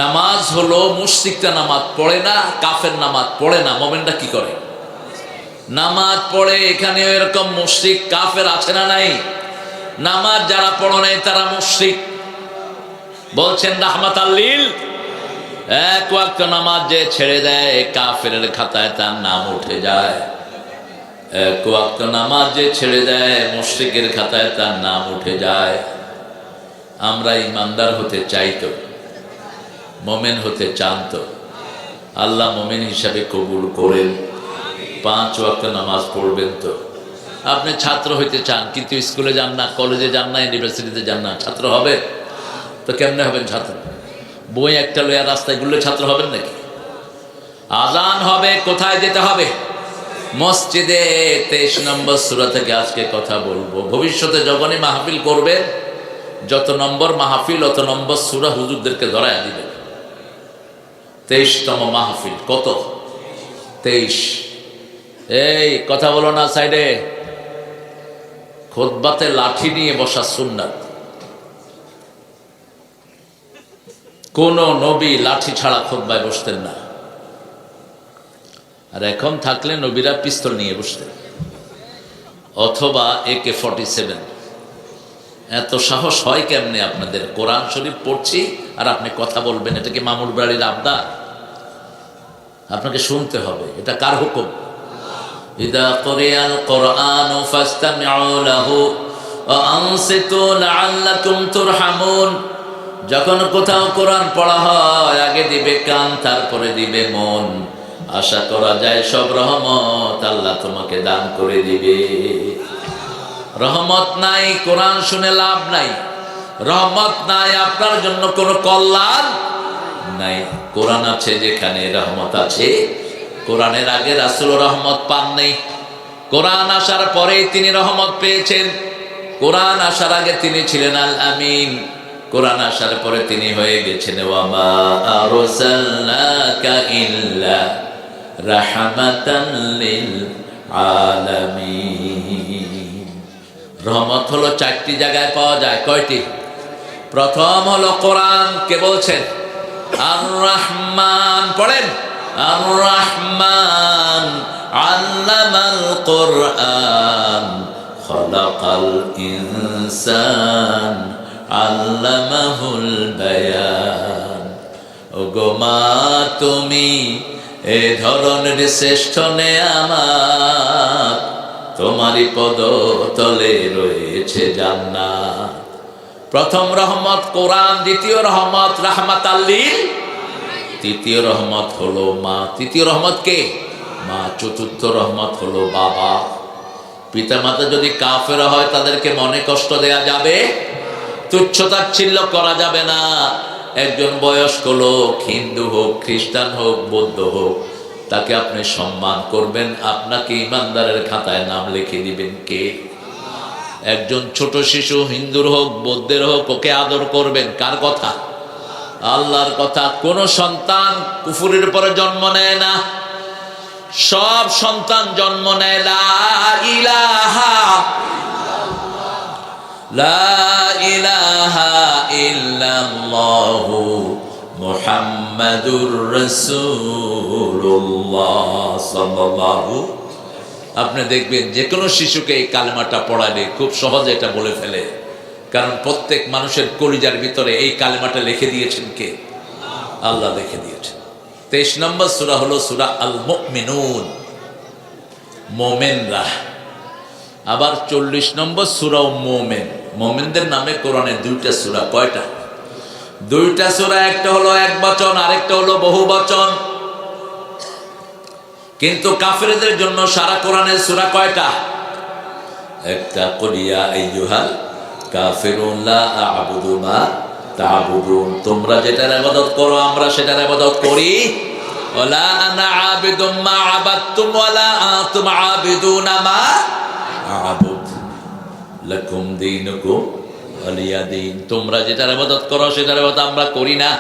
নামাজ হলো, মুশরিকরা নামাজ পড়ে না, কাফের নামাজ পড়ে না, মুমিনরা কি করে? নামাজ পড়ে। এখানে এরকম মুশরিক কাফের আছে না নাই? নামাজ যারা পড়ে নাই তারা মুশরিক। বলছেন রাহমাতাল লিল। এক ওয়াক্ত নামাজ যে ছেড়ে দেয়, কাফেরের খাতায় তার নাম উঠে যায়। এক ওয়াক্ত নামাজ যে ছেড়ে দেয়, মুশরিকের খাতায় তার নাম উঠে যায়। আমরা ইমানদার হতে চাই তো, মুমিন হতে চান তো? আল্লাহ মুমিন হিসাবে কবুল করেন। 5 ওয়াক্ত নামাজ পড়বেন তো? আপনি ছাত্র হইতে চান, কিন্তু স্কুলে যান না, কলেজে যান না, ইউনিভার্সিটিতে যান না, ছাত্র হবে তো? কেমনে হবেন ছাত্র? বই একটা লইয়া রাস্তায় ঘুরলে ছাত্র হবেন নাকি? আজান হবে, কোথায় যেতে হবে? মসজিদে। 23 নম্বর সূরা থেকে আজকে কথা বলবো। ভবিষ্যতে যখনই মাহফিল করবেন, যত নম্বর মাহফিল অত নম্বর সূরা হুজুরদেরকে ধরায় দিবেন। 23তম মাহফিল। কত? 23। এই কথা বলো না সাইডে। খুতবাতে লাঠি নিয়ে বসা সুন্নাত। কোন নবী লাঠি ছাড়া খুতবায় বসতেন না। আর এখন থাকলে নবীরা পিস্তল নিয়ে বসতেন, অথবা AK-47। এত সাহস হয় কেমনে আপনাদের? কোরআন শরীফ পড়ছি আর আপনি কথা বলবেন, এটা কি মামুর বাড়ির আবদার? আপনাকে শুনতে হবে। এটা কার হুকুম? ইদা কুরিয়াল কুরআনু ফাসতামিউ লাহু ওয়া আনসিতু লাআল্লাকুম তুরহামুন। যখন কোথাও কোরআন পড়া হয়, আগে দিবে কান, তারপরে দিবে মন। আশা করা যায় সব রহমত আল্লাহ তোমাকে দান করে দিবে। রহমত নাই, কোরআন শুনে লাভ নাই। রহমত নাই, আপনার জন্য কোনো কল্যাণ নাই। কোরআন আছে যেখানে রহমত আছে। কোরআনের আগে রাসূল রহমত পাননি, কোরআন আসার পরেই তিনি রহমত পেয়েছেন। কোরআন আসার আগে তিনি ছিলেন আল আমিন, কোরআন আসার পরে তিনি হয়ে গেছেন ওয়া মা আরসালনাকা ইল্লা রাহমাতান লিল আলামিন। রহমত হলো চারটি জায়গায় পাওয়া যায়। কয়টি? প্রথম হলো কোরআন। কে বলছেন? আর রহমান। পড়েন, আর রহমান আল্লামাল কোরআন খলাকাল ইনসান আল্লামাহুল বায়ান। ওগো মা তুমি এ ধরনের শ্রেষ্ঠ নেয়ামত, তোমারই পদ তলে রয়েছে জান্নাত। প্রথম রহমত কোরআন, দ্বিতীয় রহমত রাহমাতাল লিল, তৃতীয় রহমত হলো মা। তৃতীয় রহমত কে? মা। চতুর্থ রহমত হলো বাবা। পিতামাতা যদি কাফের হয় তাদেরকে মনে কষ্ট দেয়া যাবে, তুচ্ছতাচ্ছিল্য করা যাবে না। একজন বয়স্ক লোক, হিন্দু হোক, খ্রিস্টান হোক, বৌদ্ধ হোক, তাকে আপনি সম্মান করবেন, আপনাকে ইমানদারের খাতায় নাম লিখে দিবেন কে? একজন ছোট শিশু, হিন্দুর হোক, বৌদ্ধের হোক, ওকে আদর করবেন কার কথা? আল্লাহর কথা। কোন সন্তান কুফুরের পরে জন্ম নেয় না, সব সন্তান জন্ম নেয় লা ইলাহা ইল্লাল্লাহু মুহাম্মাদুর রাসূলুল্লাহ সাল্লাল্লাহু। আপনি দেখবেন যে কোনো শিশুকে এই কালেমাটা পড়ালে খুব সহজে এটা বলে ফেলে, কারণ প্রত্যেক মানুষের কলিজার ভিতরে এই কালেমাটা লিখে দিয়েছেন কে? আল্লাহ লিখে দিয়েছেন। 23 নম্বর সূরা হলো সূরা আল মুমিনুন, মোমেনরা। আবার 40 নম্বর সূরা মুমিন। মোমেনদের নামে কোরআনে দুইটা সূরা। কয়টা? দুইটা সূরা। একটা হলো এক বচন, আরেকটা হলো বহু বচন। কিন্তু কাফেরদের জন্য সারা কোরআনের সূরা কয়টা? একটা, কুল ইয়া আইয়ুহাল কাফিরুন লা আ'বুদু মা তা'বুদুন। তোমরা যেটার ইবাদত করো আমরা সেটার ইবাদত করি। ওয়ালা আনা আবিদুম মা আবাদতুম ওয়ালা আনতুম আবিদুনা মা আ'বুদ লাকুম দীনুকুম ওয়ালিয়া দীন। তোমরা যেটার ইবাদত করো সেটার ইবাদত আমরা করি না,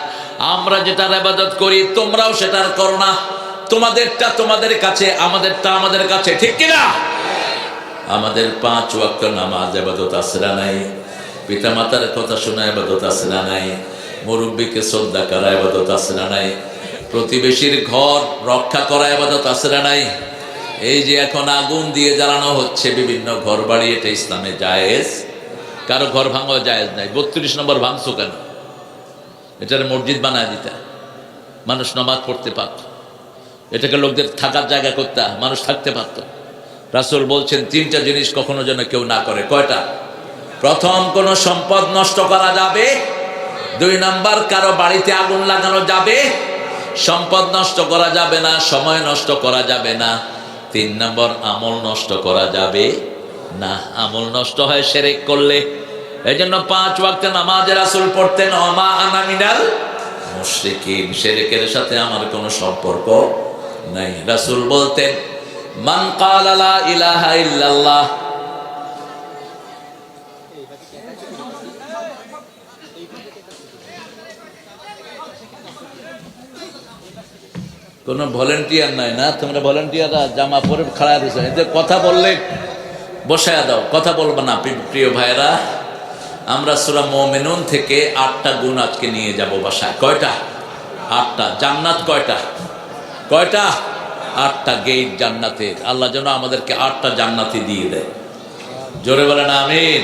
আমরা যেটার ইবাদত করি তোমরাও সেটার করো না। তোমাদেরটা তোমাদের কাছে, আমাদেরটা আমাদের কাছে, ঠিক কিনা? আমাদের 5 ওয়াক্ত নামাজ ইবাদত আছে না নাই? পিতামাতার কথা শোনা ইবাদত আছে না নাই? মুরব্বিকে শ্রদ্ধা করা ইবাদত আছে না নাই? প্রতিবেশীর ঘর রক্ষা করা ইবাদত আছে না নাই? এই যে এখন আগুন দিয়ে জ্বালানো হচ্ছে বিভিন্ন ঘর বাড়ি, এটা ইসলামে জায়েজ? কারো ঘর ভাঙা জায়েজ নাই। 32 নম্বর ভাঙছো কেন? এটার মসজিদ বানায় দিতা, মানুষ নামাজ পড়তে পারত। এটাকে লোকদের থাকার জায়গা করতে, মানুষ থাকতে পারত। রাসূল বলছেন 3টা জিনিস কখনো যেন কেউ না করে। কয়টা? প্রথম, কোনো সম্পদ নষ্ট করা যাবে। 2 নাম্বার, কারো বাড়িতে আগুন লাগানো যাবে, সম্পদ নষ্ট করা যাবে না, সময় নষ্ট করা যাবে না। 3 নাম্বার, আমল নষ্ট করা যাবে না। আমল নষ্ট হয় শিরক করলে। এজন্য 5 ওয়াক্ত নামাজে রাসূল পড়তেন ওমা আনা মিনাল মুশরিকিন, শিরকের সাথে আমার কোনো সম্পর্ক নাই। রাসূল বলতেন মান ক্বালা লা ইলাহা ইল্লাল্লাহ, কোনো ভলেন্টিয়ার নাই না? তোমরা ভলেন্টিয়াররা জামা পরে খাড়া রয়েছে, এদের কথা বললে বসায়া দাও, কথা বলবো না। প্রিয় ভাইরা, আমরা সূরা মুমিনুন থেকে 8টা গুণ আজকে নিয়ে যাব বাসায়। কয়টা? 8টা। জান্নাত কয়টা? কয়টা? 8টা গেট জান্নাতের। আল্লাহ যেন আমাদেরকে 8টা জান্নাতি দিয়ে দেয়। জোরে বলেন আমিন।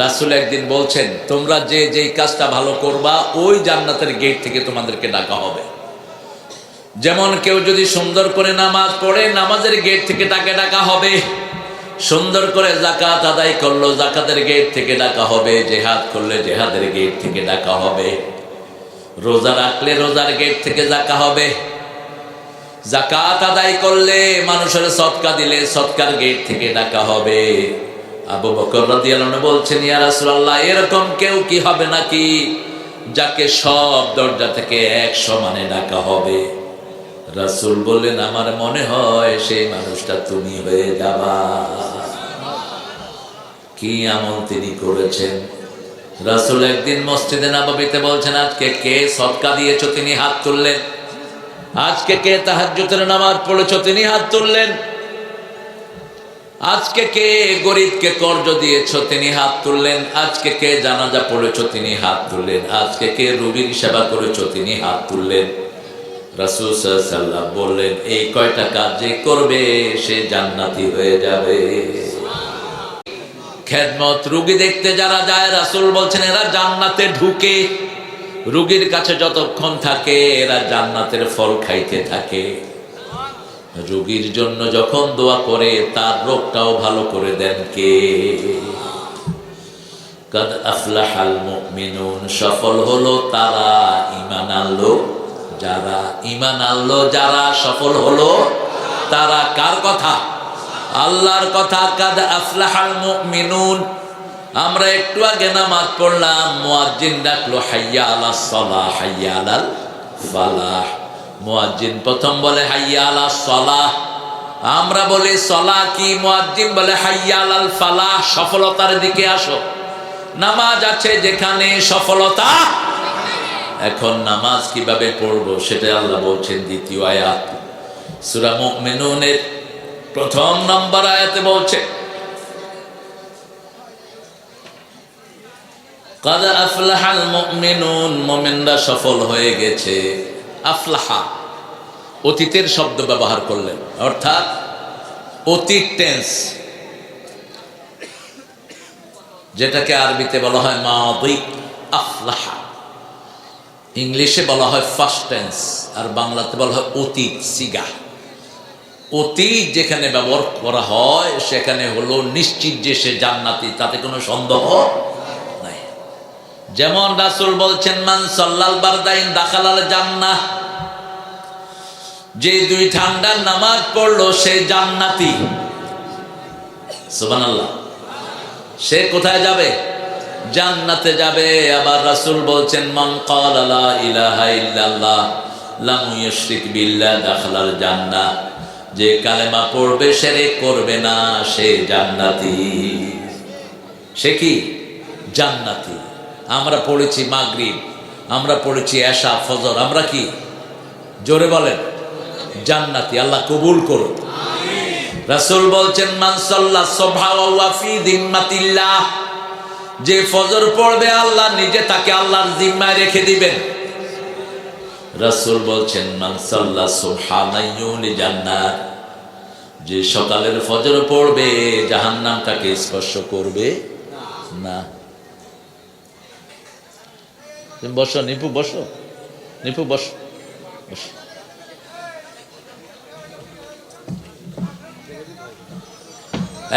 রাসূল একদিন বলছেন, তোমরা যে যেই কাজটা ভালো করবা ওই জান্নাতের গেট থেকে তোমাদেরকে ডাকা হবে। যেমন কেউ যদি সুন্দর করে নামাজ পড়ে, নামাজের গেট থেকে তাকে ডাকা হবে। সুন্দর করে যাকাত আদায় করলো, যাকাতের গেট থেকে ডাকা হবে। জিহাদ করলে জিহাদের গেট থেকে ডাকা হবে। রোজা রাখলে রোজার গেট থেকে ডাকা হবে। যাকাত আদায় করলে, মানুষের সদকা দিলে সদকার গেট থেকে ডাকা হবে। আবু বকর রাদিয়াল্লাহু আনহু বলছেন, ইয়া রাসূলুল্লাহ, এরকম কেউ কি হবে নাকি যাকে সব দরজা থেকে এক সমানে ডাকা হবে? রাসূল বললেন, আমার মনে হয় সেই মানুষটা তুমি হয়ে যাবা। কি আমল তিনি করেছেন! রাসূল একদিন মসজিদে নববীতে বলছেন, আজকে কে সদকা দিয়েছো? তিনি হাত তুললেন। আজকে কে তাহাজ্জুদের নামাজ পড়েছো? তিনি হাত তুললেন। আজকে কে গরিবকে কর্জ দিয়েছো? তিনি হাত তুললেন। আজকে কে জানাজা পড়েছো? তিনি হাত তুললেন। আজকে কে রোগীর সেবা করেছো? তিনি হাত তুললেন। রাসূল সাল্লাল্লাহু আলাইহি ওয়াসাল্লাম বললেন, এই কয়টা কাজ যে করবে সে জান্নাতি হয়ে যাবে। খেদমত, রোগী দেখতে যারা যায়, রাসূল বলছেন এরা জান্নাতে ঢুকে। রোগীর কাছে যতক্ষণ থাকে এরা জান্নাতের ফল খাইতে থাকে। রোগীর জন্য যখন দোয়া করে তার রোগটাও ভালো করে দেন কে? কাদ আফলাহাল মুমিনুন, সফল হলো তারা ঈমান আনলো যারা। ঈমান আনলো যারা, সফল হলো তারা। কার কথা? আল্লাহর কথা। কাদ আফলাহাল মুমিনুন। আমরা একটু আগে নামাজ পড়লাম, মুয়াজ্জিন ডাকলো হাইয়া আলাস সালাহ, হাইয়া আলাল ফালাহ। মুয়াজ্জিন প্রথম বলে হাইয়া আলাস সালাহ, আমরা বলি সালাহ কি, মুয়াজ্জিন বলে হাইয়া আলাল ফালাহ, সফলতার দিকে আসো। নামাজ আছে যেখানে, সফলতা। এখন নামাজ কিভাবে পড়বো সেটা আল্লাহ বলছেন দ্বিতীয় আয়াত সূরা মুমিনুনের প্রথম নম্বর আয়াতে বলছে, কাদ আফলাহাল মুমিনুন, মুমিনরা সফল হয়ে গেছে। আফলাহা অতীতের শব্দ ব্যবহার করলেন, অর্থাৎ অতীত টেন্স, যেটাকে আরবিতে বলা হয় মাদি। আফলাহা ইংলিশে বলা হয় ফার্স্ট টেন্স, আর বাংলাতে বলা হয় অতীত সিগা। অতীত যেখানে ব্যবহার করা হয় সেখানে হলো নিশ্চিত যে সে জান্নাতি, তাতে কোনো সন্দেহ নাই। যেমন রাসূল বলছেন, মান সাল্লাল বারদাইন দাখালাল জান্নাহ, যে দুই ঠান্ডার নামাজ পড়লো সে জান্নাতি। সুবহানাল্লাহ। সে কোথায় যাবে? জান্নাতে যাবে। আবার রাসূল বলছেন, মান ক্বালা লা ইলাহা ইল্লাল্লাহ লাম ইউশরিক বিল্লাহ দাখালাল জান্নাহ, যে কালেমা পড়বে শিরক করবে না সে জান্নাতি। সে কি? জান্নাতি। আমরা পড়েছি মাগরিব, আমরা পড়েছি এশা, ফজর, আমরা কি? জোরে বলেন, জান্নাতি। আল্লাহ কবুল করুন। রাসূল বলছেন, মান সাল্লা সুবহা ওয়া ফি যিম্মাতিল্লাহ, যে ফজর পড়বে আল্লাহ নিজে তাকে আল্লাহর জিম্মায় রেখে দিবেন। রাসূল বলছেন, মান সাল্লা সুবহানাল্লাহি জান্নাত, যে সকালের ফজর পড়বে জাহান্নাম তাকে স্পর্শ করবে না। তুমি বসো নিপু, বসো নিপু, বসো বসো।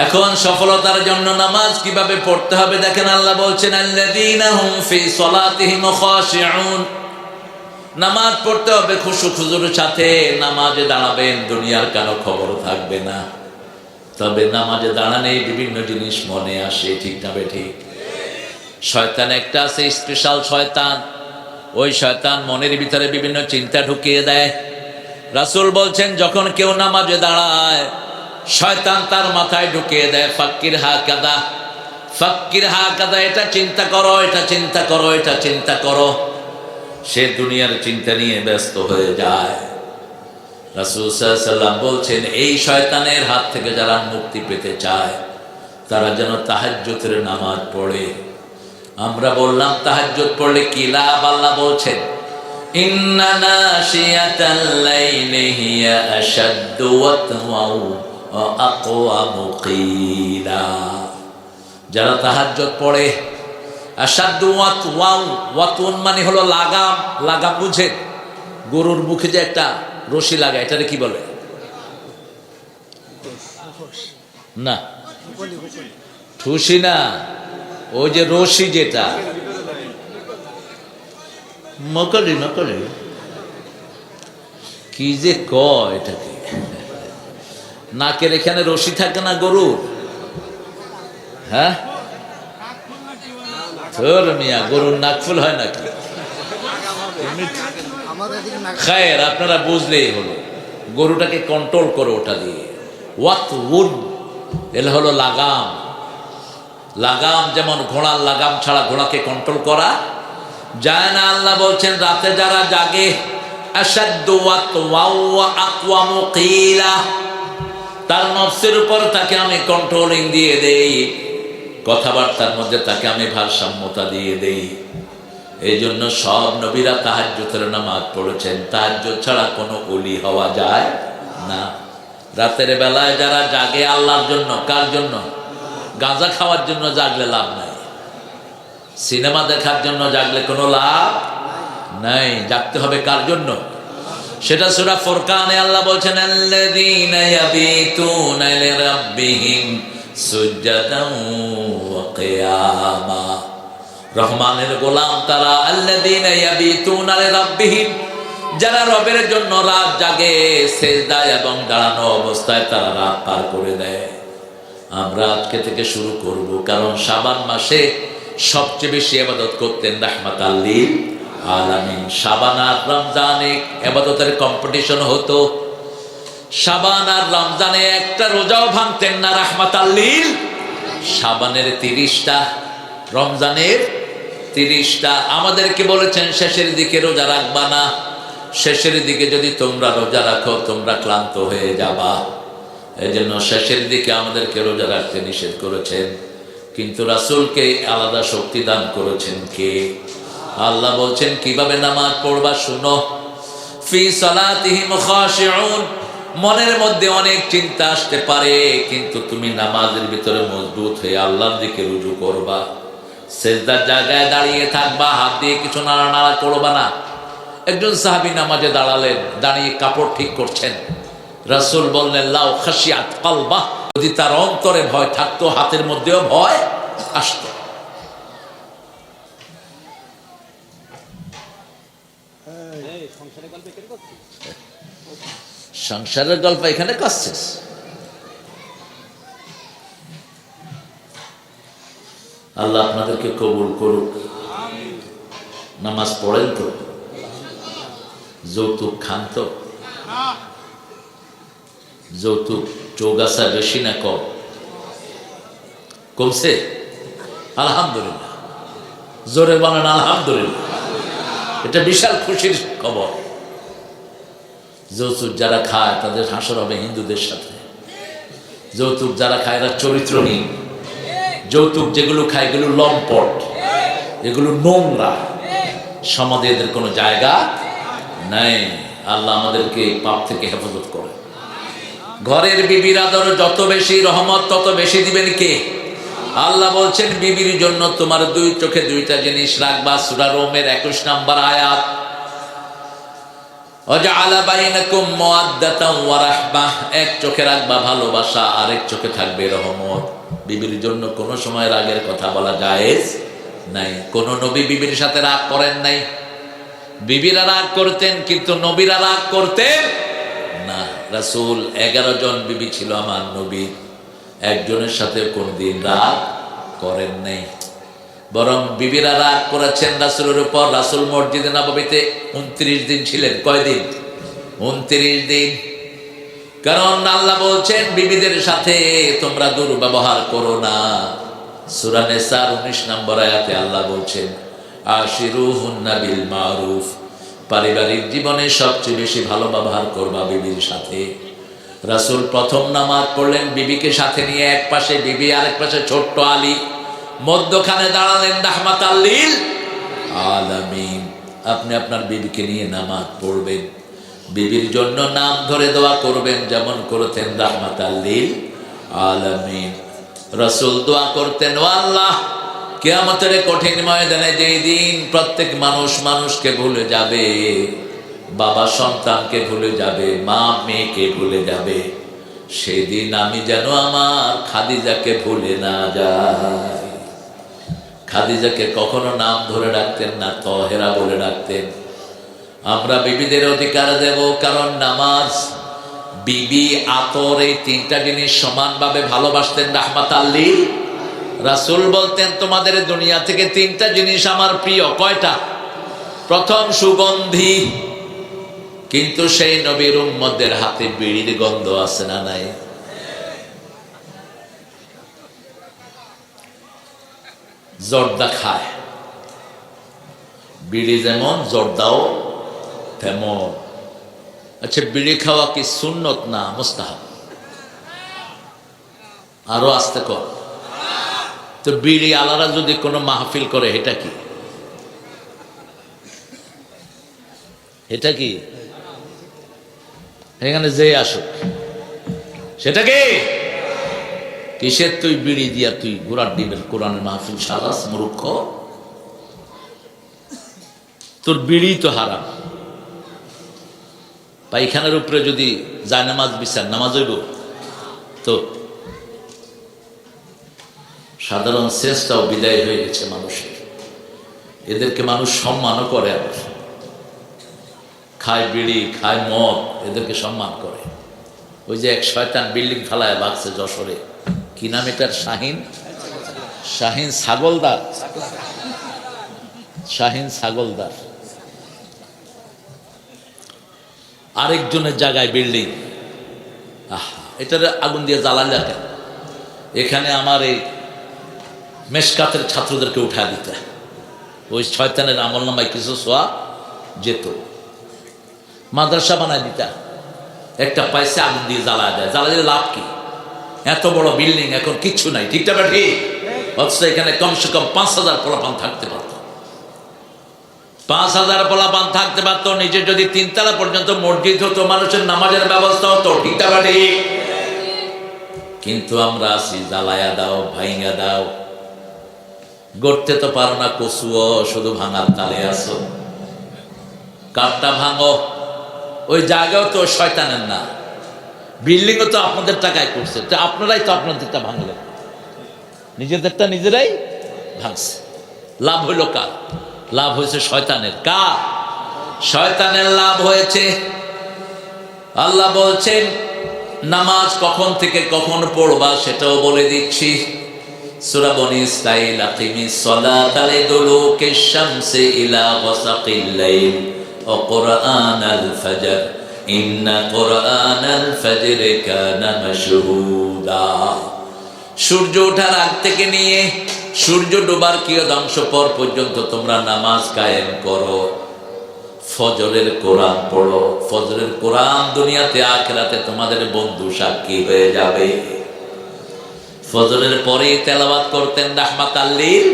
এখন সফলতার জন্য নামাজ কিভাবে পড়তে হবে দেখেন। আল্লাহ বলছেন, আল্লাযীনা হুম ফি সলাতিহিম খাশিউন, নামাজ পড়তে হবে খুশু খুজুর সাথে। নামাজে দাঁড়াবেন, দুনিয়ার কারো খবর থাকবে না। তবে নামাজে দাঁড়ানে বিভিন্ন জিনিস মনে আসে, ঠিক না বেঠিক? শয়তান একটা আছে, স্পেশাল শয়তান। ওই শয়তান মনের ভিতরে বিভিন্ন চিন্তা ঢুকিয়ে দেয়। রাসূল বলছেন, যখন কেউ নামাজে দাঁড়ায় শয়তান তার মাথায় ঢুকিয়ে দেয়, ফাক্কির হা কাদা, ফাক্কির হা কাদা, এটা চিন্তা করো, এটা চিন্তা করো, এটা চিন্তা করো। সে দুনিয়ার চিন্তা নিয়ে ব্যস্ত হয়ে যায়। রাসূল সাল্লাল্লাহু আলাইহি ওয়াসাল্লাম বলছেন, এই শয়তানের হাত থেকে যারা মুক্তি পেতে চায় তারা যেন তাহাজ্জুদের নামাজ পড়ে। আমরা বললাম তাহাজ্জুদ পড়লে কি লাভ? আল্লাহ বলছেন, ইন্না নাশিয়াতাল লাইলি হিয়া আশাদ্দু ওয়াতওয়াও ওয়া আকওয়ামু কিলা, যারা তাহাজ্জুদ পড়ে। আশাদ্দু ওয়াতওয়াও, ওয়াতুন মানে হলো লাগাম। লাগাম বুঝেন? গরুর মুখে যে একটা রশি লাগায়, এটারে কি বলে? না, ঠুসি না, ওই যে রশি, যেটা মকলি, মকলি কি যে কয় এটাকে, নাকের এখানে রশি থাকে না গরুর, হ্যাঁ, তোর মিয়া গরুর নাকফুল হয় নাকি? খায়ের, আপনারা বুঝলেই হলো। গরুটাকে কন্ট্রোল করো ওটা দিয়ে। ওয়াত উন, এলে হলো লাগাম। লাগাম যেমন ঘোড়ার লাগাম ছাড়া ঘোড়াকে কন্ট্রোল করা যায় না। আল্লাহ বলছেন রাতে যারা জাগে, আশাদ্দু ওয়াতওয়াও ওয়া আকওয়ামু কিলা, তার নফসের উপর তাকে আমি কন্ট্রোলিং দিয়ে দেই, কথাবার্তার মধ্যে তাকে আমি ভারসাম্যতা দিয়ে দেই। এই জন্য সব নবীরা তাহাজ্জুদের নামাজ পড়েছেন। তাহাজ্জুদ ছাড়া কোনো ওলি হওয়া যায় না। রাতের বেলায় যারা জাগে আল্লাহর জন্য, কার জন্য? গাঁজা খাওয়ার জন্য জাগলে লাভ নাই, সিনেমা দেখার জন্য জাগলে কোনো লাভ নাই। জাগতে হবে কার জন্য? সেটা সূরা ফুরকানে আল্লাহ বলছেন, আল্লাযীনা ইয়াবিতুনা লিরাব্বিহিম সুজদান ওয়া কিয়ামা। রহমানের গোলাম তারা, আল্লাযীনা ইয়াবিতুনা লিরাব্বিহিম, যারা রবের জন্য রাত জাগে, সিজদায় এবং দাঁড়ানো অবস্থায় তারা রাত পার করে দেয়। আমরা আজকে থেকে শুরু করব, কারণ শাবান মাসে সবচেয়ে বেশি ইবাদত করতেন রাহমাতাল লিল আলামিন। শাবান আর রমজানে ইবাদতের কম্পিটিশন হতো। শাবান আর রমজানে একটা রোজাও ভাঙতেন না রাহমাতাল লিল। শাবানের 30টা, রমজানের 30টা। আমাদেরকে বলেছেন শেষের দিকে রোজা রাখবা না, শেষের দিকে যদি তোমরা রোজা রাখো তোমরা ক্লান্ত হয়ে যাবা। এই জন্য শেষের দিকে আমাদেরকে রোজা রাখতে নিষেধ করেছেন। কিন্তু রাসূলকে আলাদা শক্তি দান করেছেন কে? আল্লাহ বলছেন কিভাবে নামাজ পড়বা শুনো। ফি সালাতিহিম খাশিউন, মনের মধ্যে অনেক চিন্তা আসতে পারে, কিন্তু তুমি নামাজের ভিতরে মজবুত হয়ে আল্লাহর দিকে রুজু করবা। সিজদার জায়গায় দাঁড়িয়ে থাকবা, হাত দিয়ে কিছু নাড়ানাড়া করবা না। একজন সাহাবী নামাজে দাঁড়ালেন, দাঁড়িয়ে কাপড় ঠিক করছেন। রাসূল বললেন, লাউ খাশিয়াত কলবা, যদি তার অন্তরে ভয় থাকতো হাতের মধ্যেও ভয় আসতো। সংসারের গল্প এখানে করছিস? আল্লাহ আপনাদেরকে কবুল করুক। নামাজ পড়েন তো? যৌতুক খান তো? যৌতুক চৌগাছা বেশি না কম? কমছে? আলহামদুলিল্লাহ, জোরে বলেন আলহামদুলিল্লাহ। এটা বিশাল খুশির খবর। যৌতুক যারা খায় তাদের হাসর হবে হিন্দুদের সাথে। যৌতুক যারা খায় এরা চরিত্রহীন। যৌতুক যেগুলো খায় এগুলো লম্পট, এগুলো নোংরা, সমাজে এদের কোনো জায়গা নাই। আল্লাহ আমাদেরকে পাপ থেকে হেফাজত করে। ঘরের বিবির আদর যত বেশি, রহমত তত বেশি দিবেন কে? আল্লাহ বলছেন বিবির জন্য তোমার 2 চোখে 2টা জিনিস রাখবা। সূরা রোমের 21 নম্বর আয়াত, ওয়াজআলা বাইনাকুম মাওয়াদ্দাতান ওয়া রাহমাহ, এক চোখে রাখবা ভালোবাসা, আরেক চোখে থাকবে রহমত। বিবির জন্য কোনো সময় রাগের কথা বলা জায়েজ নাই। কোন নবী বিবির সাথে রাগ করেন নাই। বিবিরা রাগ করতেন কিন্তু নবীরা রাগ করতেন না। রাসূল 11 জন বিবি ছিল আমার নবী, একজনের সাথে কোনদিন রাগ করেন নাই। বরং বিবিরা রাগ করেছেন রাসূলের উপর। রাসূল মসজিদে নববীতে 29 দিন ছিলেন। কয়দিন? 29 দিন। কারণ আল্লাহ বলছেন বিবিদের সাথে তোমরা দুর্ব্যবহার করো না। সূরা নিসার 19 নম্বর আয়াতে আল্লাহ বলছেন, আশিরুহুন্না বিল মারুফ, পারিবারিক জীবনে সবচেয়ে বেশি ভালো ব্যবহার করবা বিবির সাথে। রাসূল প্রথম নামাজ পড়লেন বিবিকে সাথে নিয়ে, এক পাশে বিবি আরেক পাশে ছোট্ট আলী, মধ্যখানে দাঁড়ালেন রাহমাতাল লিল আলামিন। আপনি আপনার বিবিকে নিয়ে নামাজ পড়বেন, বিবির জন্য নাম ধরে দোয়া করবেন, যেমন করেছেন রাহমাতাল লিল আলামিন। রাসূল দোয়া করতেন, ও আল্লাহ, কিয়ামতের কঠিন ময়দানে যেই দিন প্রত্যেক মানুষ মানুষকে ভুলে যাবে, বাবা সন্তানকে ভুলে যাবে, মা মেয়েকে ভুলে যাবে, সেদিন আমি যেন আমার খাদিজাকে ভুলে না যাই। খাদিজাকে কখনো নাম ধরে ডাকতেন না, তহেরা বলে ডাকতেন। আমরা বিবিদের অধিকার দেব, কারণ নামাজ, বিবি, আতর, এই 3টা জিনিস সমানভাবে ভালোবাসতেন রাহমাতাল লিল রাসূল বলতেন তোমাদের দুনিয়া থেকে তিনটা জিনিস আমার প্রিয়। কয়টা? প্রথম সুগন্ধি, কিন্তু সেই নবীর উম্মতদের হাতে বিড়ির গন্ধ আছে না নাই? জর্দা খায়, বিড়ি যেমন জর্দাও তেমন। আচ্ছা, বিড়ি খাওয়া কি সুন্নত না মুস্তাহাব? আরো আস্তে কর। তো বিড়ি আলাদা যদি কোনো মাহফিল করে, এটা কি? এটা কি? এখানে যে আসুক সেটা কি? কিসের তুই বিড়ি দিয়া তুই ঘোড়ার ডিমের কোরআনের মাহফিল সারাস? মূর্খ, তোর বিড়ি তো হারাম। পায়খানার উপরে যদি যায় নামাজ বিচার নামাজ হইব তো? সাধারণ শেষটাও বিদায় হয়ে গেছে মানুষের। এদেরকে মানুষ সম্মানও করে, আবার খায় বিড়ি, খায় মদ, এদেরকে সম্মান করে। ওই যে এক শয়তান বিল্ডিং ফেলায় ভাগছে যশোরে, কি নাম এটার? শাহিন ছাগলদার, শাহিন ছাগলদার। আরেকজনের জায়গায় বিল্ডিং, এটার আগুন দিয়ে জ্বালালে কেন? এখানে আমার এই মেশকাতের ছাত্রদেরকে উঠা দিতে, ওই শয়তানের আমল নামায় কিছু সোয়া যেত, মাদ্রাসা বানায় দিতা। একটা পয়সা আগুন দিয়ে জ্বালা দেয়, জ্বালা দিলে লাভ কি? এত বড় বিল্ডিং, এখন কিচ্ছু নাই, ঠিকটা বা ঠিক? অথচ এখানে কমসে কম 5,000 পোলাপান থাকতে পারত, 5,000 পোলাপান থাকতে পারত। নিচে যদি 3 তলা পর্যন্ত মসজিদ হতো, মানুষের নামাজের ব্যবস্থা হতো, ঠিকটা বা ঠিক? কিন্তু আমরা আছি জ্বালায়া দাও, ভাইঙ্গা দাও। গড়তে তো পারো না কচুও, শুধু ভাঙার তালে আছো। কাঠটা ভাঙো, ওই জায়গাও তো শয়তানের না, বিল্ডিংও তো আপনাদের টাকায় করছে, তো আপনারাই তো আপনাদেরটা ভাঙলেন, নিজেদেরটা নিজেরাই ভাঙছে। লাভ হইল কার? লাভ হয়েছে শয়তানের। কার? শয়তানের লাভ হয়েছে। আল্লাহ বলছেন নামাজ কখন থেকে কখন পড়বা সেটাও বলে দিচ্ছি। সূরা বনী ইসরাঈল, আকিমিস সালাতা লিদুলুকিশ শামসি ইলা গাসাকিল লাইল ওয়া কুরআনাল ফজর ইন্না কুরআনাল ফজরি কানা মাশহুদা। সূর্য ওঠার আগ থেকে নিয়ে সূর্য ডোবার কিয়দাংশ পর পর্যন্ত তোমরা নামাজ কায়েম করো, ফজরের কোরআন পড়ো। ফজরের কোরআন দুনিয়াতে আখিরাতে তোমাদের বন্ধু সাক্ষী হয়ে যাবে। ফজরের পরে তেলাওয়াত করতেন রাহমাতাল লিল,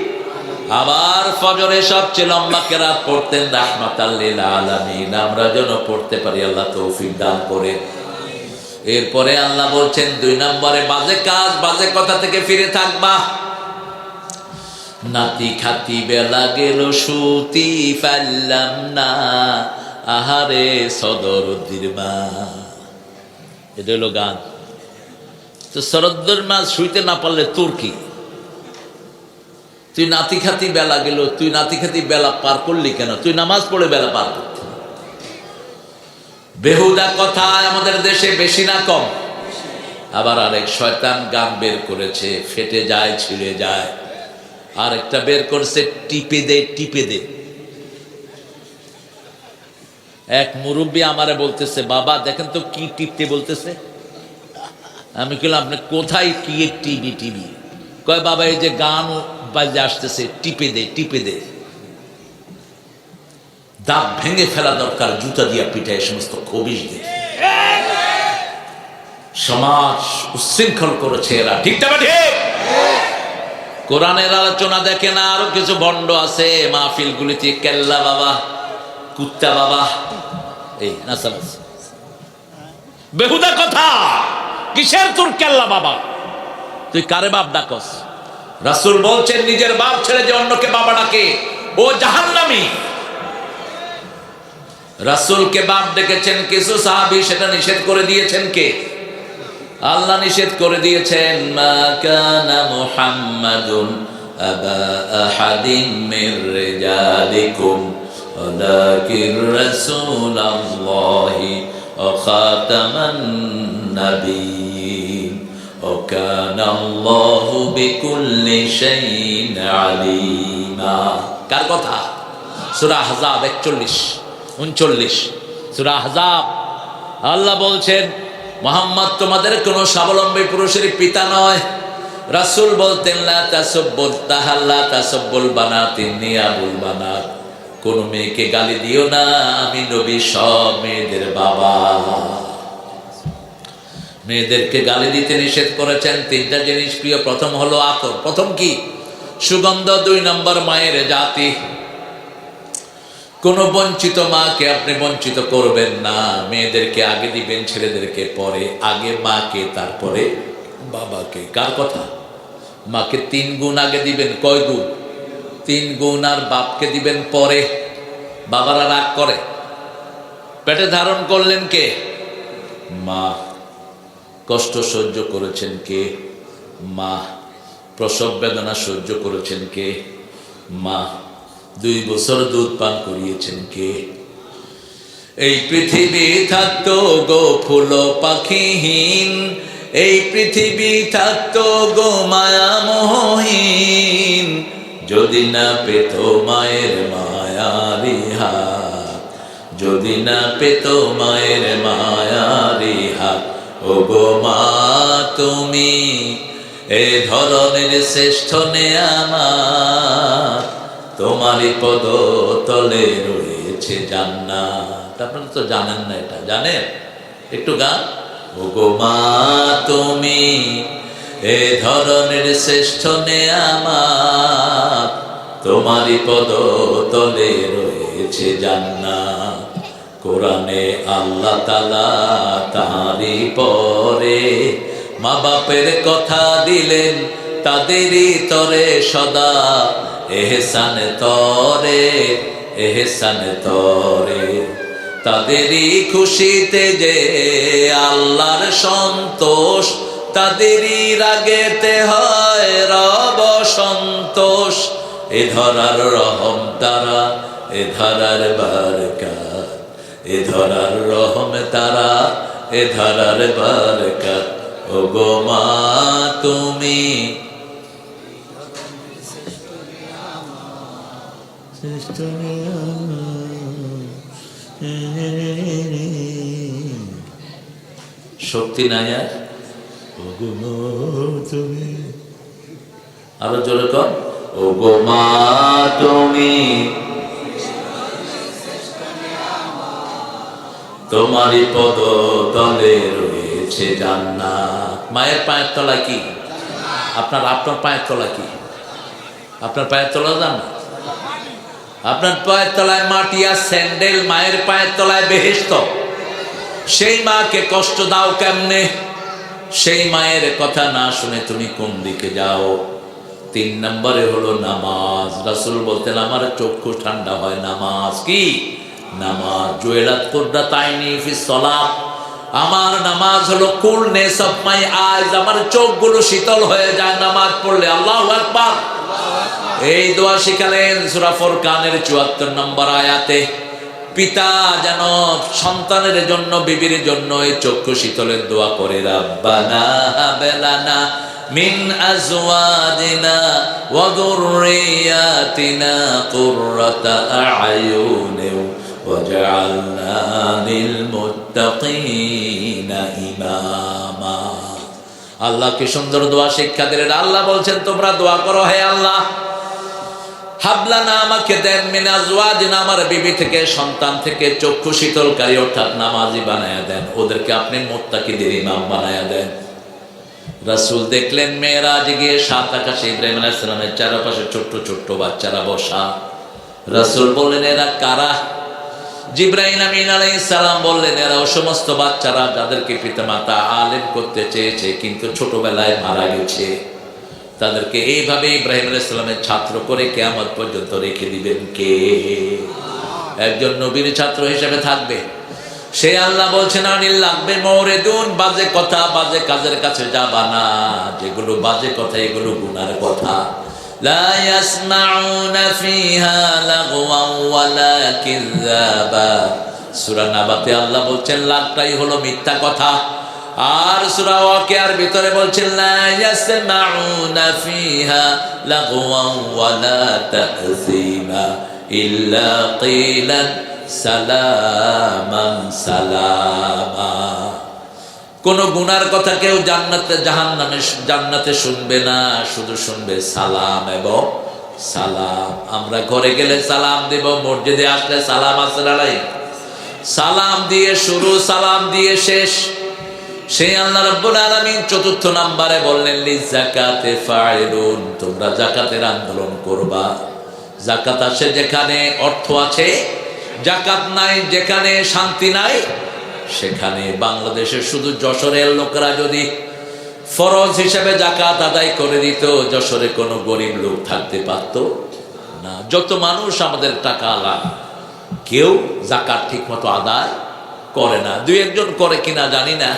আবার ফজরে সবচেয়ে লম্বা কেরাত পড়তেন রাহমাতাল লিল আলামিন। আমরা যেন পড়তে পারি, আল্লাহ তৌফিক দান করেন। এরপরে আল্লাহ বলছেন 2 নম্বরে বাজে কাজ, বাজে কথা থেকে ফিরে থাকবা। নাতি খাতি বেলা গেল সুতি পারলাম না, আহারে সদরুদ্দির মা। এটা হলো গান। তো সরদ্দুর মা শুইতে না পারলে তোর কি? তুই নাতি খাতি বেলা গেল, তুই নাতি খাতি বেলা পার করলি কেন? তুই নামাজ পড়ে বেলা পার করতি। বেহুদা কথা আমাদের দেশে বেশি না কম? আবার আরেক শয়তান গান বের করেছে, ফেটে যায় ছিঁড়ে যায়। আরেকটা বের করছে টিপে দে টিপে দে। এক মুরব্বী আমারে বলতেছে, বাবা দেখেন তো কি টিপতে বলতেছে। আমি বললাম আপনি কোথায় কি টিভি টিভি? কয় বাবা এই যে গান বাজে আসতেছে, টিপে দে টিপে দে। দাঁত ভেঙে ফেলা দরকার, জুতা দিয়া পিঠায় সমস্ত খবিশ দিয়ে। সমাজ উচ্ছৃঙ্খল করেছে এরা, ঠিক না ঠিক? কোরআনের আলোচনা দেখে না, আরো কিছু ভণ্ড আছে মাহফিল গুলিতে, কেল্লা বাবা, কুত্তা বাবা, এই নাসাল বেহুদা কথা। কিসের তোর কেল্লা বাবা? তুই কারে বাপ ডাকস? রাসূল বলছেন নিজের বাপ ছেড়ে যে অন্যকে বাবা ডাকে ও জাহান্নামী। রাসূলকে বাপ ডেকেছেন কিছু সাহাবী, সেটা নিষেধ করে দিয়েছেন কে? আল্লাহ নিষেধ করে দিয়েছেন। মা কানা মুহাম্মাদুন আবা আহাদিন মির রিজালিকুম ওয়ালাকিন রাসূলুল্লাহি ওয়া খাতামান নাবিয়্যিন وكان الله بكل شيء عليما কার কথা? সূরা আহজাব 41 39 সূরা আহজাব। আল্লাহ বলছেন মুহাম্মদ তোমাদের কোনো স্বাবলম্বী পুরুষের পিতা নয়। রাসূল বলতেন লা তাসাব্বুল তাহাল্লা তাসাব্বুল বানাত ইন্নী আবুল বানাত, কোন মেয়েকে গালি দিও না, আমি নবী সব মেয়েদের বাবা। মেয়েদেরকে গালি দিতে নিষেধ করেছেন। তিনটা জিনিস প্রিয়, প্রথম হলো আতর। প্রথম কি? সুগন্ধ। 2 নম্বর মায়ের জাতি। কোন বঞ্চিত মাকে আপনি বঞ্চিত করবেন না। মেয়েদেরকে আগে দিবেন, ছেলেদেরকে পরে। আগে মাকে, তারপরে বাবাকে। কার কথা? মাকে 3 গুণ আগে দিবেন। কয় গুণ? 3 গুণ। আর বাপকে দিবেন পরে। বাবারা রাগ করে। পেটে ধারণ করলেন কে? মা। কষ্ট সহ্য করেছেন কে? মা। প্রসব বেদনা সহ্য করেছেন কে? মা। 2 বছর দুধ পান করিয়েছেন কে? এই পৃথিবী থাকতো গো ফুল পাখিহীন, এই পৃথিবী থাকতো গো মায়া মোহহীন, যদি না পেত মায়ের মায়ারি হাত, যদি না পেত মায়ের মায়ারি হাত। ও গো মা তুমি এ ধরনের শ্রেষ্ঠ নেয়ামত, তোমারই পদ তলে রয়েছে জান্নাত। আপনারা তো জানেন না, এটা জানেন? একটু গান। ও গো মা তুমি এ ধরনের শ্রেষ্ঠ নেয়ামত, তোমারই পদ তলে রয়েছে জান্নাত। কোরআনে আল্লাহ তাআলা তারই পরে মা বাপের কথা দিলেন, তাদেরই তরে সদা এহসান তরে, এহসান তরে। তাদেরই খুশিতে যে আল্লাহর সন্তোষ, তাদেরই রাগেতে হয় রব সন্তোষ। এ ধরার রহম তারা, এ ধরার বারকাত, এ ধরার রহম তারা, এ ধরার বারকাত। ও গো মা তুমি শক্তি নাই আর। ও গো মা তুমি, আরো জোরে কর। ও গো মা তুমি তোমারই পদ তলে রয়েছে জান্নাত। মায়ের পায়ের তলা কি? আপনার পায়ের তলা কি? আপনার পায়ের তলা জান্নাত। আপনার পায়ের তলায় মাটি আর স্যান্ডেল, মায়ের পায়ের তলায় বেহেশত। সেই মাকে কষ্ট দাও কেমনে? সেই মায়ের কথা না শুনে তুমি কোন দিকে যাও? 3 নম্বরে হলো নামাজ। রাসূল বলতেন আমার চক্ষু ঠান্ডা হয় নামাজ। কি নামাজ? জুয়েলাত কুররাতাইনি ফিস সালাত, আমার নামাজ হলো কুলনেস অফ মাই আইজ, আমার চোখগুলো শীতল হয়ে যায় নামাজ পড়লে। আল্লাহু আকবার। এই দোয়া শিখালেন সূরা ফুরকানের 74 নম্বর আয়াতে। পিতা যেন সন্তানের জন্য, বিবির জন্য এই চক্ষু শীতলের দোয়া করে, রাব্বানা হাবলানা মিন আজওয়াজিনা ওয়া যুররিয়াতিনা কুররাতা আ'য়ুনিন ওয়াজআলনা লিল মুত্তাকিনা ইমামা। আল্লাহ কি সুন্দর দোয়া শিক্ষা দিলেন। আল্লাহ বলছেন তোমরা দোয়া করো, হে আল্লাহ হাবলানা আমাকে দেন, মিন আজওয়াজিনা আমার বিবি থেকে, সন্তান থেকে চক্ষু শীতলকারী অর্থাৎ নামাজি বানায়া দেন, ওদেরকে আপনি মুত্তাকিদের ইমাম বানায়া দেন। রাসূল দেখলেন মেরাজে গিয়ে 7 আকাশে ইব্রাহিম আলাইহিস সালামের চারপাশে ছোট্ট ছোট্ট বাচ্চারা বসা। রাসূল বললেন এরা কারা? জিবরাইল আমিন আলাইহিস সালাম বললেন এরা ও সমস্ত বাচ্চারা যাদেরকে পিতামাতা আলেম করতে চেয়েছে কিন্তু ছোটবেলায় মারা গেছে। তাদেরকে এইভাবে ইব্রাহিম আলাইহিস সালামের ছাত্র করে কিয়ামত পর্যন্ত রেখে দিবেন কে? একজন নবীর ছাত্র হিসেবে থাকবে সে। আল্লাহ বলছেন আনিল লাগবে মওরিদুন, বাজে কথা বাজে কাজের কাছে যাবা না, যেগুলো বাজে কথা এগুলো গুনার কথা। লা ইয়াসমাউনা ফিহা লাগওয়ান ওয়ালা কিযাবা। সূরা নাবাতে আল্লাহ বলছেন লাগটাই হলো মিথ্যা কথা, আর সূরা ওয়াকিয়ার ভিতরে বলছেন লা ইয়াসমাউনা ফিহা লাগওয়ান ওয়ালা তা'সীমা ইল্লা কিলান সালামান সালামা। কোন গুনার কথা কেউ জান্নাতে শুনবে না, শুধু শুনবে সালাম এবং সালাম। আমরা ঘরে গেলে সালাম দেব, মসজিদে আসলে সালাম আসসালামু আলাইকুম, সালাম দিয়ে শুরু, সালাম দিয়ে শেষ। সেই আল্লাহ রাব্বুল আলামিন চতুর্থ নম্বরে বললেন লিযাকাতে ফাইলুন, তোমরা যাকাতের আন্দোলন করবা। যাকাত আসে যেখানে অর্থ আছে, যাকাত নাই যেখানে শান্তি নাই সেখানে। বাংলাদেশের শুধু যশোরের লোকেরা যদি ফরজ হিসেবে যাকাত আদায় করে দিত, যশোরে কোনো গরিব লোক থাকতে পারত না। যত মানুষ আমাদের টাকা আলা, কেউ যাকাত ঠিক মতো আদায় করে না, দুই একজন করে কিনা জানি না।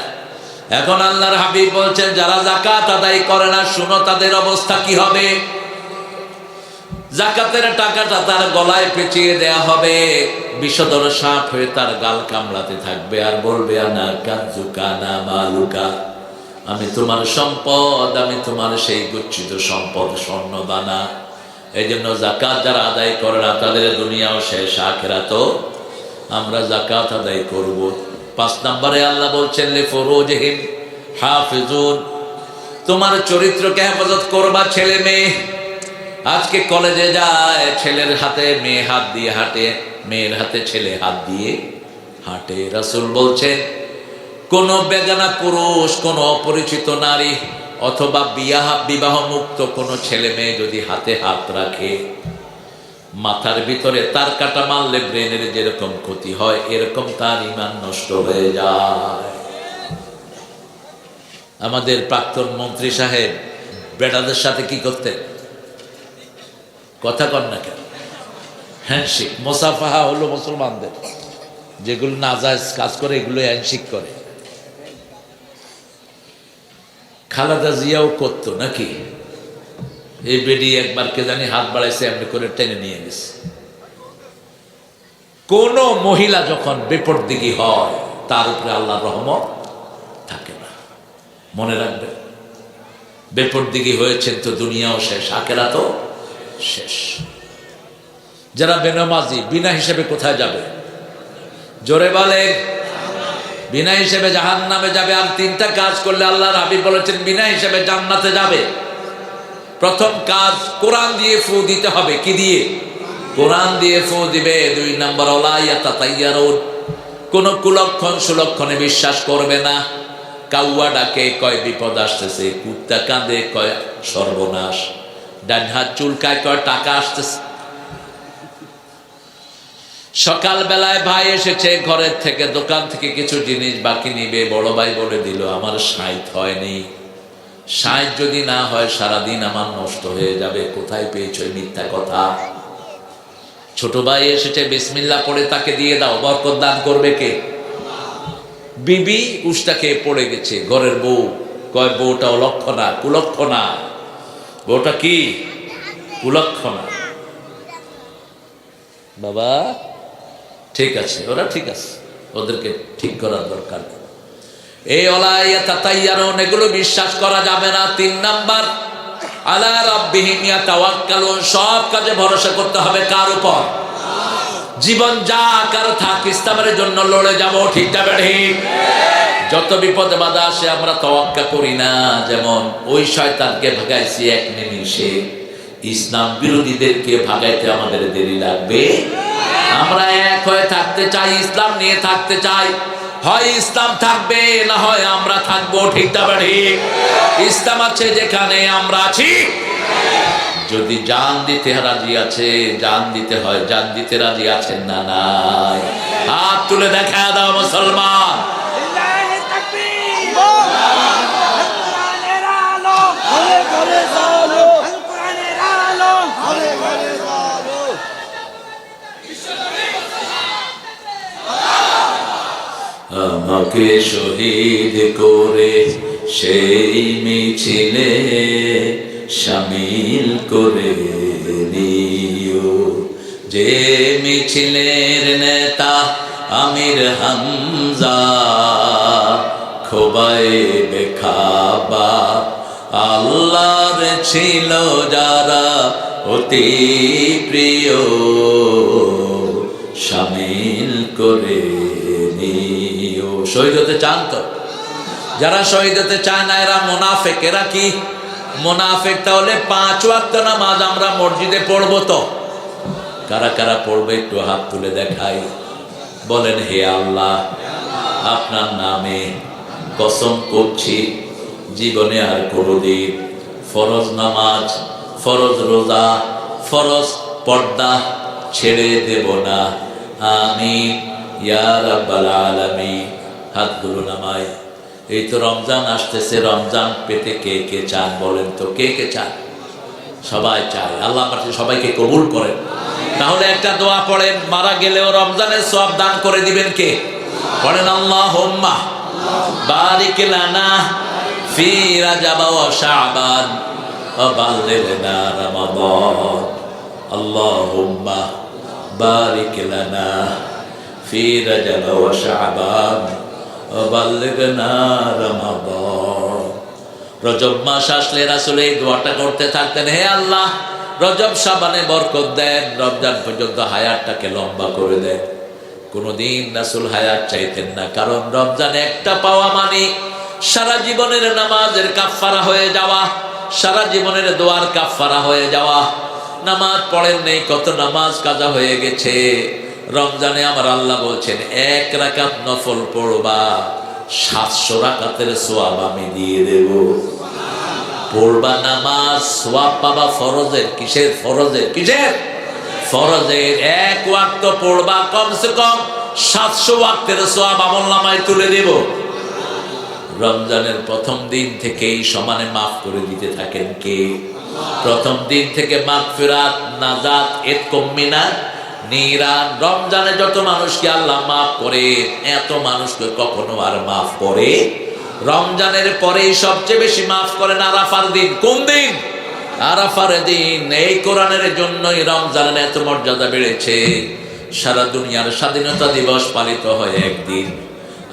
এখন আল্লাহর হাবিব বলছেন যারা যাকাত আদায় করে না, শুনো তাদের অবস্থা কি হবে। যাকাতের টাকাটা তার গলায় পেঁচিয়ে দেয়া হবে, বিষধর সাপ হয়ে তার গাল কামড়াতে থাকবে আর বলবে আনা কানজুকা না মালুকা, আমি তোমার সম্পদ, আমি তোমার সেই গচ্ছিত সম্পদ স্বর্ণ দানা। এই জন্য যাকাত যারা আদায় করে না তাদের দুনিয়াও শেষ, আখিরাতও। আমরা যাকাত আদায় করব। 5 নম্বরে আল্লাহ বলছেন লিফুরুজিহিম হাফিজুন, তোমার চরিত্রকে হেফাজত করবা। ছেলে মেয়ে আজকে কলেজে যায়, ছেলের হাতে মেয়ে হাত দিয়ে হাঁটে, মেয়ের হাতে ছেলে হাত দিয়ে হাঁটে। রাসূল বলছেন কোন বেগানা পুরুষ, কোন অপরিচিত নারী অথবা বিবাহ মুক্ত কোন ছেলে মেয়ে যদি হাতে হাত রাখে, মাথার ভিতরে তার কাটা মারলে ব্রেনের যেরকম ক্ষতি হয়, এরকম তার ঈমান নষ্ট হয়ে যায়। আমাদের প্রাক্তন মন্ত্রী সাহেব বেটাদের সাথে কি করতেন, কথা কর না কেন, হ্যান্ডশেক, মোসাফাহা হলো মুসলমানদের যেগুলো নাজায়েজ কাজ করে এগুলো হ্যান্ডশেক করে। খালেদা জিয়াও করতো নাকি, এই বেডি একবার কে জানি হাত বাড়াইছে, এমনি করে টেনে নিয়ে গেছে। কোন মহিলা যখন বেপরদিগী হয় তার উপরে আল্লাহর রহমত থাকে না, মনে রাখবেন। বেপরদিগী হয়েছেন তো দুনিয়াও শেষ, আখিরাতও শেষ। যারা বেনামাজি বিনা হিসেবে কোথায় যাবে, জোরে বলে, বিনা হিসেবে জাহান্নামে যাবে। আর 3টা কাজ করলে আল্লাহর হাবিব বলেছেন বিনা হিসেবে জান্নাতে যাবে। প্রথম কাজ কোরআন দিয়ে ফু দিতে হবে। কি দিয়ে? কোরআন দিয়ে ফু দিবে। 2 নম্বর ওয়ালা ইয়াতাতাইয়ারুন, কোন কুলক্ষণ সুলক্ষণে বিশ্বাস করবে না। কাউয়া ডাকে কয় বিপদ আসতেছে, কুত্তা কাঁদে কয় সর্বনাশ, ডান হাত চুলকায় কয় টাকা আসতেছে। সকাল বেলায় ভাই এসেছে ঘরের থেকে, দোকান থেকে কিছু জিনিস বাকি নিবে, বড় ভাই বলে দিল আমার 60 হয়নি। 60 যদি না হয় সারাদিন আমার নষ্ট হয়ে যাবে। কোথায় পেয়েছো মিথ্যা কথা। ছোট ভাই এসেছে, বিসমিল্লাহ পড়ে তাকে দিয়ে দাও, বরকত দান করবে কে? বিবি উষ্টা খেয়ে পড়ে গেছে, ঘরের বউ কয় বউটাও লক্ষণা, কুলক্ষণা। বউটা কি? কুলক্ষণা। বাবা ঠিক আছে, ওরা ঠিক আছে, ওদেরকে ঠিক করার দরকার। এই ওলাইয়া তাতাইয়ারুন, এগুলো বিশ্বাস করা যাবে না। 3 নাম্বার আলা রাব্বিহিম ইয়াতাওয়াক্কালুন, সব কাজে ভরসা করতে হবে কার উপর? জীবন যা কারো থাক, ইসলামের জন্য লড়ে যাব, ঠিক না ঠিক? যত বিপদ বাধা আসে আমরা তাওয়াক্কা করি না। যেমন ওই শয়তানকে ভাগাইছি এক নিমিষে, ইসলাম বিরোধীদেরকে ভাগাইতে আমাদের দেরি লাগবে। আমরা এক হয়ে থাকতে চাই, ইসলাম নিয়ে থাকতে চাই। হয় ইসলাম থাকবে, না হয় আমরা থাকবো, ঠিক না ঠিক? ইসলাম আছে যেখানে আমরা আছি। যদি জান দিতে রাজি আছে, জান দিতে হয়, জান দিতে রাজি আছেন না নাই? হাত তুলে দেখা দাও মুসলমান। আমাকে শহীদ করে সেই মিছিলে শামিল করে নিও, যে মিছিলের নেতা আমির হামজা, রোবায়ে খাবা আল্লাহর ছিল যারা অতি প্রিয় শামিল করে নিও। শহীদ হতে চান তো? যারা শহীদ হতে চায় না এরা মুনাফিক। এরা কি মুনাফিক? তাহলে 5 ওয়াক্ত নামাজ আমরা মসজিদে পড়বো তো? কারা কারা পড়বে একটু হাত তুলে দেখাই। বলেন, হে আল্লাহ, আপনার নামে কসম করছি জীবনে আর কোনোদিন ফরজ নামাজ, ফরজ রোজা, ফরজ পর্দা ছেড়ে দেব না। আমিন ইয়া রাব্বাল আলামিন। হাতগুলো নামায়। এই তো রমজান আসতেছে, রমজান পেতে কে কে চান বলেন তো? কে কে চান? সবাই চায়। আল্লাহ পাক সবাইকে কবুল করেন। তাহলে একটা দোয়া পড়েন, মারা গেলেও রমজানের সওয়াব দান করে দিবেন কে? পড়েন, আল্লাহুম্মা বারিক লানা ফি রাজাব ওয়া শাবান ওয়া বাল্লিগনা রমাদান। আল্লাহুম্মা বারিক লানা ফি রাজাব ওয়া শাবান ওয়া বাল্লিগনা রমাদান। রজব মাস আসলে রাসূল এই দোয়াটা করতে থাকতেন, হে আল্লাহ রজব শাবানে বরকত দেন, রমজান পর্যন্ত হায়াতটাকে লম্বা করে দেন। কোনদিন রাসূল হায়াত চাইতেন না, কারণ রমজানে একটা পাওয়া মানে সারা জীবনের নামাজের কাফফারা হয়ে যাওয়া, সারা জীবনের দোয়ার কাফফারা হয়ে যাওয়া। নামাজ পড়েন নেই, কত নামাজ কাজা হয়ে গেছে। রমজানে আমার আল্লাহ বলছেন 1 রাকাত নফল পড়বা, 700 রাকাতের সওয়াব আমি দিয়ে দেব। পড়বা নামাজ, সওয়াব পাবা ফরজের। কিসের ফরজের? কিসের ফরজের? 1 ওয়াক্ত পড়বা, কমসে কম 700 ওয়াক্তের সওয়াব আমলনামায় তুলে দেব। রমজানের প্রথম দিন থেকেই সমানে মাফ করে দিতে থাকেন কে? প্রথম দিন থেকে মাগফিরাত, নাজাত, ইতকুম মিনান নিরান। রমজানে যত মানুষকে আল্লাহ মাফ করে, এত মানুষকে কখনো আর মাফ করে? রমজানের পরেই সবচেয়ে বেশি মাফ করেন আরাফার দিন। কোন দিন? আরাফার দিন। এই কোরআনের জন্যই রমজানের এত মর্যাদা বেড়েছে। সারা দুনিয়ার স্বাধীনতা দিবস পালিত হয় একদিন,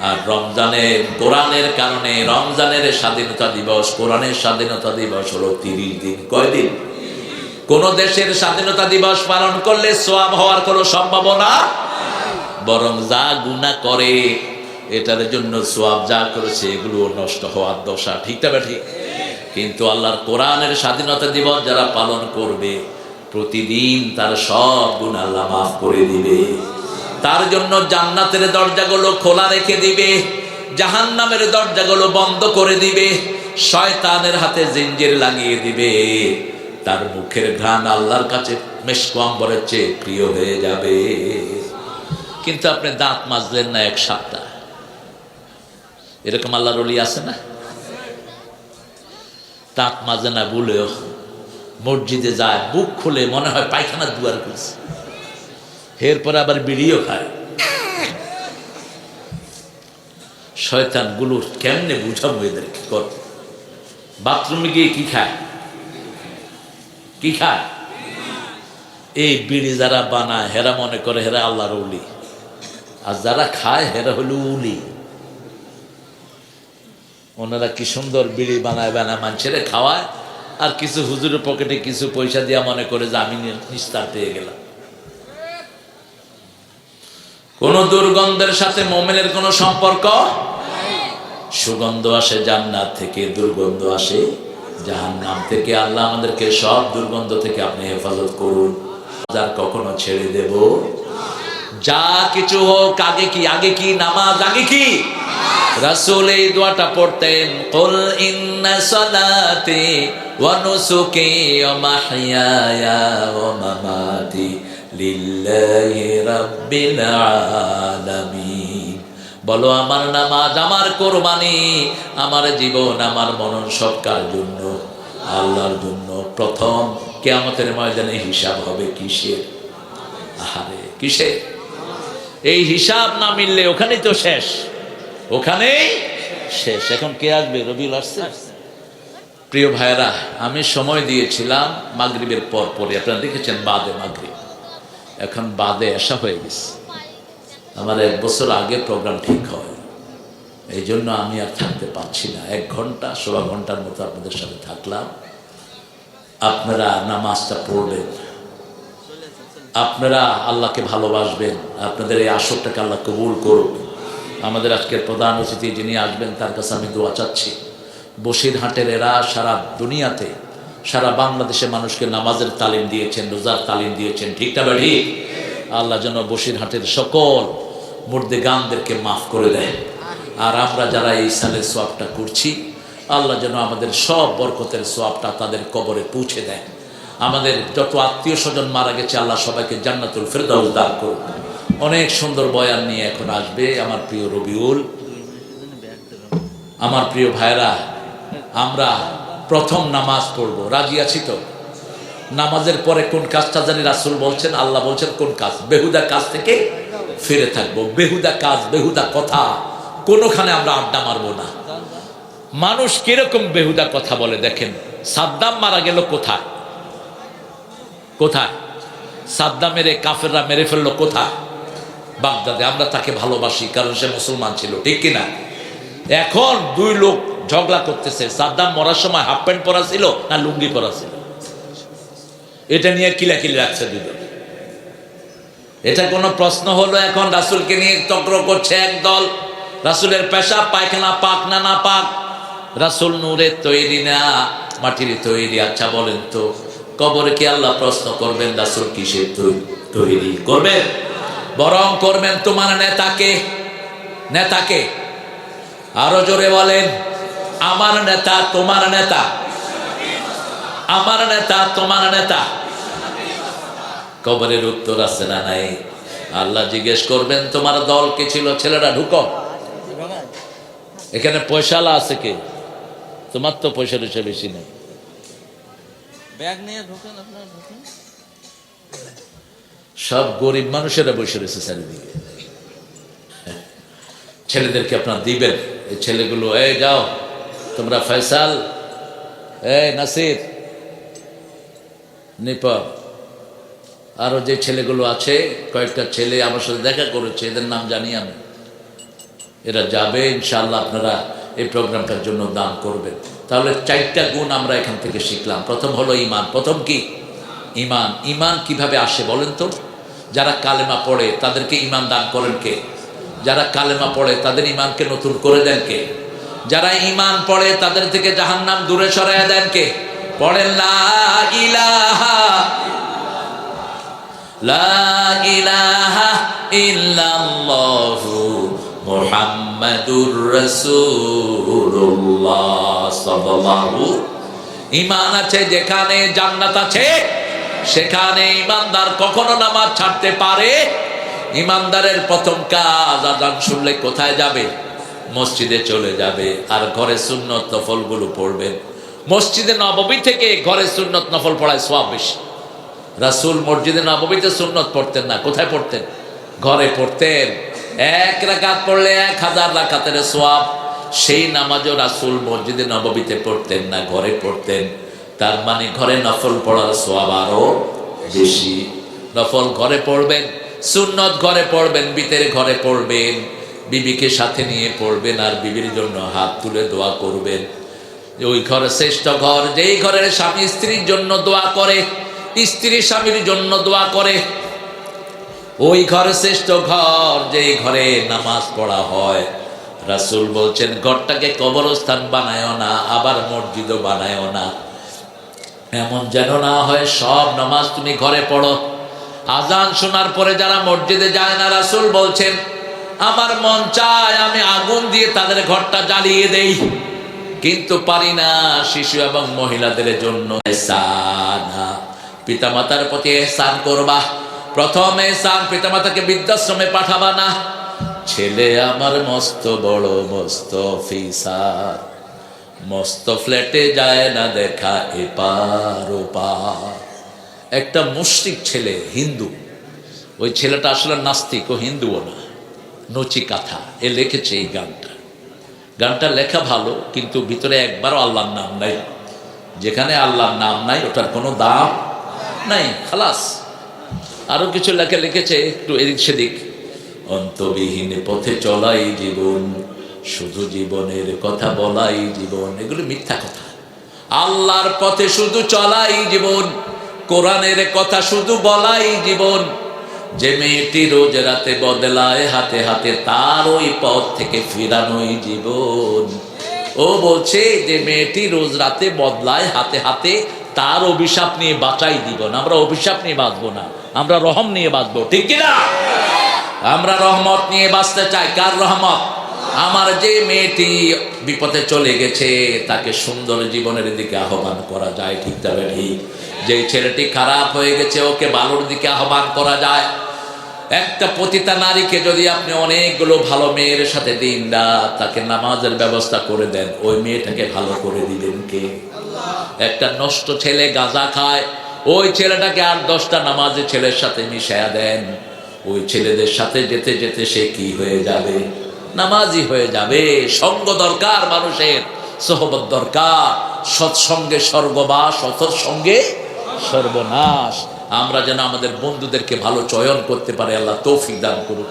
আর রমজানের কোরআনের কারণে রমজানের স্বাধীনতা দিবস, কোরআনের স্বাধীনতা দিবস হলো 30 দিন। কয়দিন? কোন দেশের স্বাধীনতা দিবস পালন করলে সওয়াব হওয়ার কোনো সম্ভাবনা, বরং যা গুনাহ করে এটার জন্য সওয়াব যা করেছে এগুলো নষ্ট হওয়ার দশা। ঠিক তবে ঠিক। কিন্তু আল্লাহর কোরআনের স্বাধীনতা দিবস যারা পালন করবে, প্রতিদিন তার সব গুনাহ আল্লাহ মাফ করে দিবে। তার জন্য জান্নাতের দরজাগুলো খোলা রেখে দিবে, জাহান্নামের দরজাগুলো বন্ধ করে দিবে, শয়তানের হাতে জিঞ্জির লাগিয়ে দিবে। তার মুখের ঘ্রাণ আল্লাহর কাছে মেশক আম্বরের চেয়ে প্রিয় হয়ে যাবে। কিন্তু আপনি দাঁত মাজলেন না 1 সপ্তাহ, এরকম আল্লাহর ওলি আছে না? দাঁত মাজে না বলেও মসজিদে যায়, বুক খুলে মনে হয় পায়খানার দুয়ার খুলছে, এরপরে আবার বিড়িও খায়। শয়তান গুলো কেমনে বুঝাবো এদেরকে? কর বাথরুমে গিয়ে কি খায়? কি খায়? এই বিড়ি যারা বানায় হেরা মনে করে হেরা আল্লাহর ওলি, আর যারা খায় হেরা হলো উলি। ওনারা কি সুন্দর বিড়ি বানায় বানায় মানুষের খাওয়ায়, আর কিছু হুজুরের পকেটে কিছু পয়সা দিয়া মনে করে যে আমি নিস্তার পেয়ে গেলাম। কোন দুর্গন্ধের সাথে মুমিনের কোনো সম্পর্ক। সুগন্ধ আসে জান্নাত থেকে, দুর্গন্ধ আসে জাহান্নাম থেকে। আল্লাহ আমাদেরকে সব দুর্গন্ধ থেকে আপনি হেফাজত করুন। আর কখনো ছেড়ে দেব যা কিছু হোক। আগে কি? আগে কি? নামাজ। আগে কি? রাসূল এই দোয়াটা পড়তেন, কুল ইন্না সালাতি ওয়া নুসুকি ওয়া মাহইয়ায়া ওয়া মামাতি লিল্লাহি রাব্বিল আলামিন। বলো, আমার নামাজ, আমার কোরবানি, আমার জীবন, আমার মনন সব কার জন্য? আল্লাহর জন্য। প্রথম কিয়ামতের ময়দানে হিসাব হবে কিসের? আহারে কিসের? এই হিসাব না মিললে ওখানেই তো শেষ, ওখানেই শেষ। এখন কে আসবে? রবিউল আসছে। প্রিয় ভাইরা, আমি সময় দিয়েছিলাম মাগরিবের পর পরে, আপনারা দেখেছেন বাদে মাগরিব, এখন বাদে এশা হয়ে গেছে। আমার 1 বছর আগে প্রোগ্রাম ঠিক হয়, এই জন্য আমি আর থাকতে পারছি না। 1 ঘন্টা 1.25 ঘন্টার মতো আপনাদের সাথে থাকলাম। আপনারা নামাজটা পড়বেন, আপনারা আল্লাহকে ভালোবাসবেন, আপনাদের এই আসরটাকে আল্লাহ কবুল করুন। আমাদের আজকের প্রধান অতিথি যিনি আসবেন তার কাছে আমি দোয়া চাচ্ছি। বসিরহাটের এরা সারা দুনিয়াতে, সারা বাংলাদেশে মানুষকে নামাজের তালিম দিয়েছেন, রোজার তালিম দিয়েছেন, ঠিক না বাড়ি? আল্লাহ যেন বসিরহাটের সকল মুর্দেগানদেরকে মাফ করে দেয়। আর আমরা যারা এই সালের সোয়াবটা করছি, আল্লাহ যেন আমাদের সব বরকতের সোয়াবটা তাদের কবরে পৌঁছে দেয়। আমাদের যত আত্মীয় স্বজন মারা গেছে আল্লাহ সবাইকে জান্নাতুল ফেরদাউস দান করুন। অনেক সুন্দর বয়ান নিয়ে এখন আসবে আমার প্রিয় রবিউল। আমার প্রিয় ভাইরা, আমরা প্রথম নামাজ পড়ব, রাজি আছি তো? নামাজের পরে কোন কাজটা জানি রাসূল বলছেন, আল্লাহ বলছেন কোন কাজ? বেহুদা কাজ থেকে ফিরে থাকবো। বেহুদা কাজ, বেহুদা কথা, কোনোখানে আমরা আড্ডা মারবো না। মানুষ কিরকম বেহুদা কথা বলে দেখেন। সাদ্দাম মারা গেল কোথায়? কোথায়? সাদ্দামের কাফেররা মেরে ফেললো কোথায়? বাগদাদে। আমরা তাকে ভালোবাসি কারণ সে মুসলমান ছিল, ঠিক কিনা? এখন 2 লোক ঝগড়া করতেছে, সাদ্দাম মরার সময় হাফ প্যান্ট পরা ছিল না লুঙ্গি পরা ছিল, এটা নিয়ে কিলাকিলি রাখছে দুজন। এটা কোনো প্রশ্ন হলো? এখন রাসূলকে নিয়ে তর্ক করছে একদল। রাসূলের পেশাব পায়খানা পাক না না পাক? রাসূল নূরের তৈরি না মাটির তৈরি? আচ্ছা বলেন তো, কবরে কি আল্লাহ প্রশ্ন করবেন রাসূল কিসের তৈরি? করবেন? বরং করবেন তোমার নেতাকে। নেতাকে আরো জোরে বলেন, আমার নেতা তোমার নেতা, আমার নেতা তোমার নেতা। কবরের উত্তর আছে না নাই? আল্লাহ জিজ্ঞেস করবেন তোমার দল কে ছিল? ছেলেরা ঢুকো, এখানে পয়সালা আছে কে? তোমার তো পয়সা টয়সা বেশি নেই। ব্যাগ নিয়ে ঢোকেন, আপনারা ঢোকেন। সব গরিব মানুষেরা বসে রয়েছে চারিদিকে। ছেলেদেরকে আপনার দিবেন, এই ছেলেগুলো, এই যাও তোমরা, ফয়সাল, এই নাসির, নিপা, আরো যে ছেলেগুলো আছে, কয়েকটা ছেলে আমার সাথে দেখা করেছে, এদের নাম জানি আমি। এরা যাবে ইনশাআল্লাহ। আপনারা এই প্রোগ্রামটার জন্য দান করবেন। তাহলে 4টা গুণ আমরা এখান থেকে শিখলাম। প্রথম হলো ঈমান। প্রথম কি? ঈমান। ঈমান কিভাবে আসে বলেন তো? যারা কালেমা পড়ে তাদেরকে ঈমান দান করেন কে? যারা কালেমা পড়ে তাদের ঈমানকে নতুন করে দেন কে? যারা ঈমান পড়ে তাদের থেকে জাহান্নাম দূরে সরাইয়া দেন কে? পড়েন লা ইলাহা, লা ইলাহা ইল্লাল্লাহু মুহাম্মাদুর রাসূলুল্লাহ সাল্লাল্লাহু। ঈমান আছে যেখানে জান্নাত আছে, সেখানে ঈমানদার কখনো নামাজ ছাড়তে পারে? ঈমানদারের প্রথম কাজ, আযান শুনলে কোথায় যাবে? মসজিদে চলে যাবে। আর ঘরে সুন্নত নফলগুলো পড়বেন। মসজিদে নববী থেকে ঘরে সুন্নত নফল পড়ায় সওয়াব বেশি। রাসূল মসজিদে নববীতে সুন্নত পড়তেন না, কোথায় পড়তেন? ঘরে পড়তেন। 1 রাকাত পড়লে 1000 রাকাতের সওয়াব। সেই নামাজও রাসূল মসজিদে নববীতে পড়তেন না, ঘরে পড়তেন। তার মানে ঘরে নফল পড়ার সওয়াব আরো বেশি। নফল ঘরে পড়বেন, সুন্নত ঘরে পড়বেন, বিতের ঘরে পড়বেন, বিবিকে সাথে নিয়ে পড়বেন, আর বিবির জন্য হাত তুলে দোয়া করবেন। ওই ঘর শ্রেষ্ঠ ঘর যেই ঘরের স্বামী স্ত্রীর জন্য দোয়া করে, স্ত্রী স্বামীর জন্য দোয়া করে। ওই ঘর শ্রেষ্ঠ ঘর যেই ঘরে নামাজ পড়া হয়। রাসূল বলছেন ঘরটাকে কবরস্থান বানায়ও না, আবার মসজিদও বানায়ও না। এমন যেন না হয় সব নামাজ তুমি ঘরে পড়ো। আজান শোনার পরে যারা মসজিদে যায় না, রাসূল বলছেন আমার মন চায় আমি আগুন দিয়ে তাদের ঘরটা জ্বালিয়ে দেই, কিন্তু পারি না। শিশু এবং মহিলাদের জন্য ইহসান, পিতামাতার প্রতি ইহসান করবা। প্রথম ইহসান, পিতামাতাকে বৃদ্ধাশ্রমে পাঠাবা না। ছেলে আমার মস্ত বড় মস্ত অফিসার, মস্ত ফ্ল্যাটে যায় না দেখা এপার ওপার। একটা মুশরিক ছেলে, হিন্দু, ওই ছেলেটা আসলে নাস্তিক, ও হিন্দুও না, নচিকাথা, এ লিখেছে এই গানটা। গানটা লেখা ভালো, কিন্তু ভিতরে একবারও আল্লাহর নাম নাই। যেখানে আল্লাহর নাম নাই ওটার কোনো দাম নাই, খালাস। আরো কিছু লেখা লিখেছে একটু এদিক সেদিক। অন্তবিহীন পথে চলাই জীবন, শুধু জীবনের কথা বলাই জীবন, এগুলো মিথ্যা কথা। আল্লাহর পথে শুধু চলাই জীবন, কোরআনের কথা শুধু বলাই জীবন। যে মেয়েটি রোজ রাতে বদলায় হাতে হাতে, তার ওই পথ থেকে ফিরানোই জীবন। ও বলছে যে মেয়েটি রোজ রাতে বদলায় হাতে হাতে, তার অভিশাপ নিয়ে বাঁচাই জীবন। আমরা অভিশাপ নিয়ে বাঁচবো না, আমরা রহম নিয়ে বাঁচবো, ঠিক কিনা? আমরা রহমত নিয়ে বাঁচতে চাই। কার রহমত? আমার যে মেয়েটি বিপদে চলে গেছে তাকে সুন্দর জীবনের দিকে আহ্বান করা যায়, ঠিক তবে ঠিক। যে ছেলেটি খারাপ হয়ে গেছে ওকে ভালোর দিকে আহ্বান করা যায়। একটা পতিতা নারীকে যদি আপনি অনেকগুলো ভালো মেয়ের সাথে দিন রাত তাকে নামাজের ব্যবস্থা করে দেন, ওই মেয়েটাকে ভালো করে দিবেন কে? একটা নষ্ট ছেলে গাঁজা খায়, ওই ছেলেটাকে আর 10টা নামাজের ছেলের সাথে মিশায়া দেন, ওই ছেলেদের সাথে যেতে যেতে সে কি হয়ে যাবে? নামাজি হয়ে যাবে। সঙ্গ দরকার, মানুষের সোহবত দরকার। সৎসঙ্গে স্বর্গবাস, অসৎসঙ্গে সর্বনাশ। আমরা যেন আমাদের বন্ধুদেরকে ভালো চয়ন করতে পারে, আল্লাহ তৌফিক দান করুন।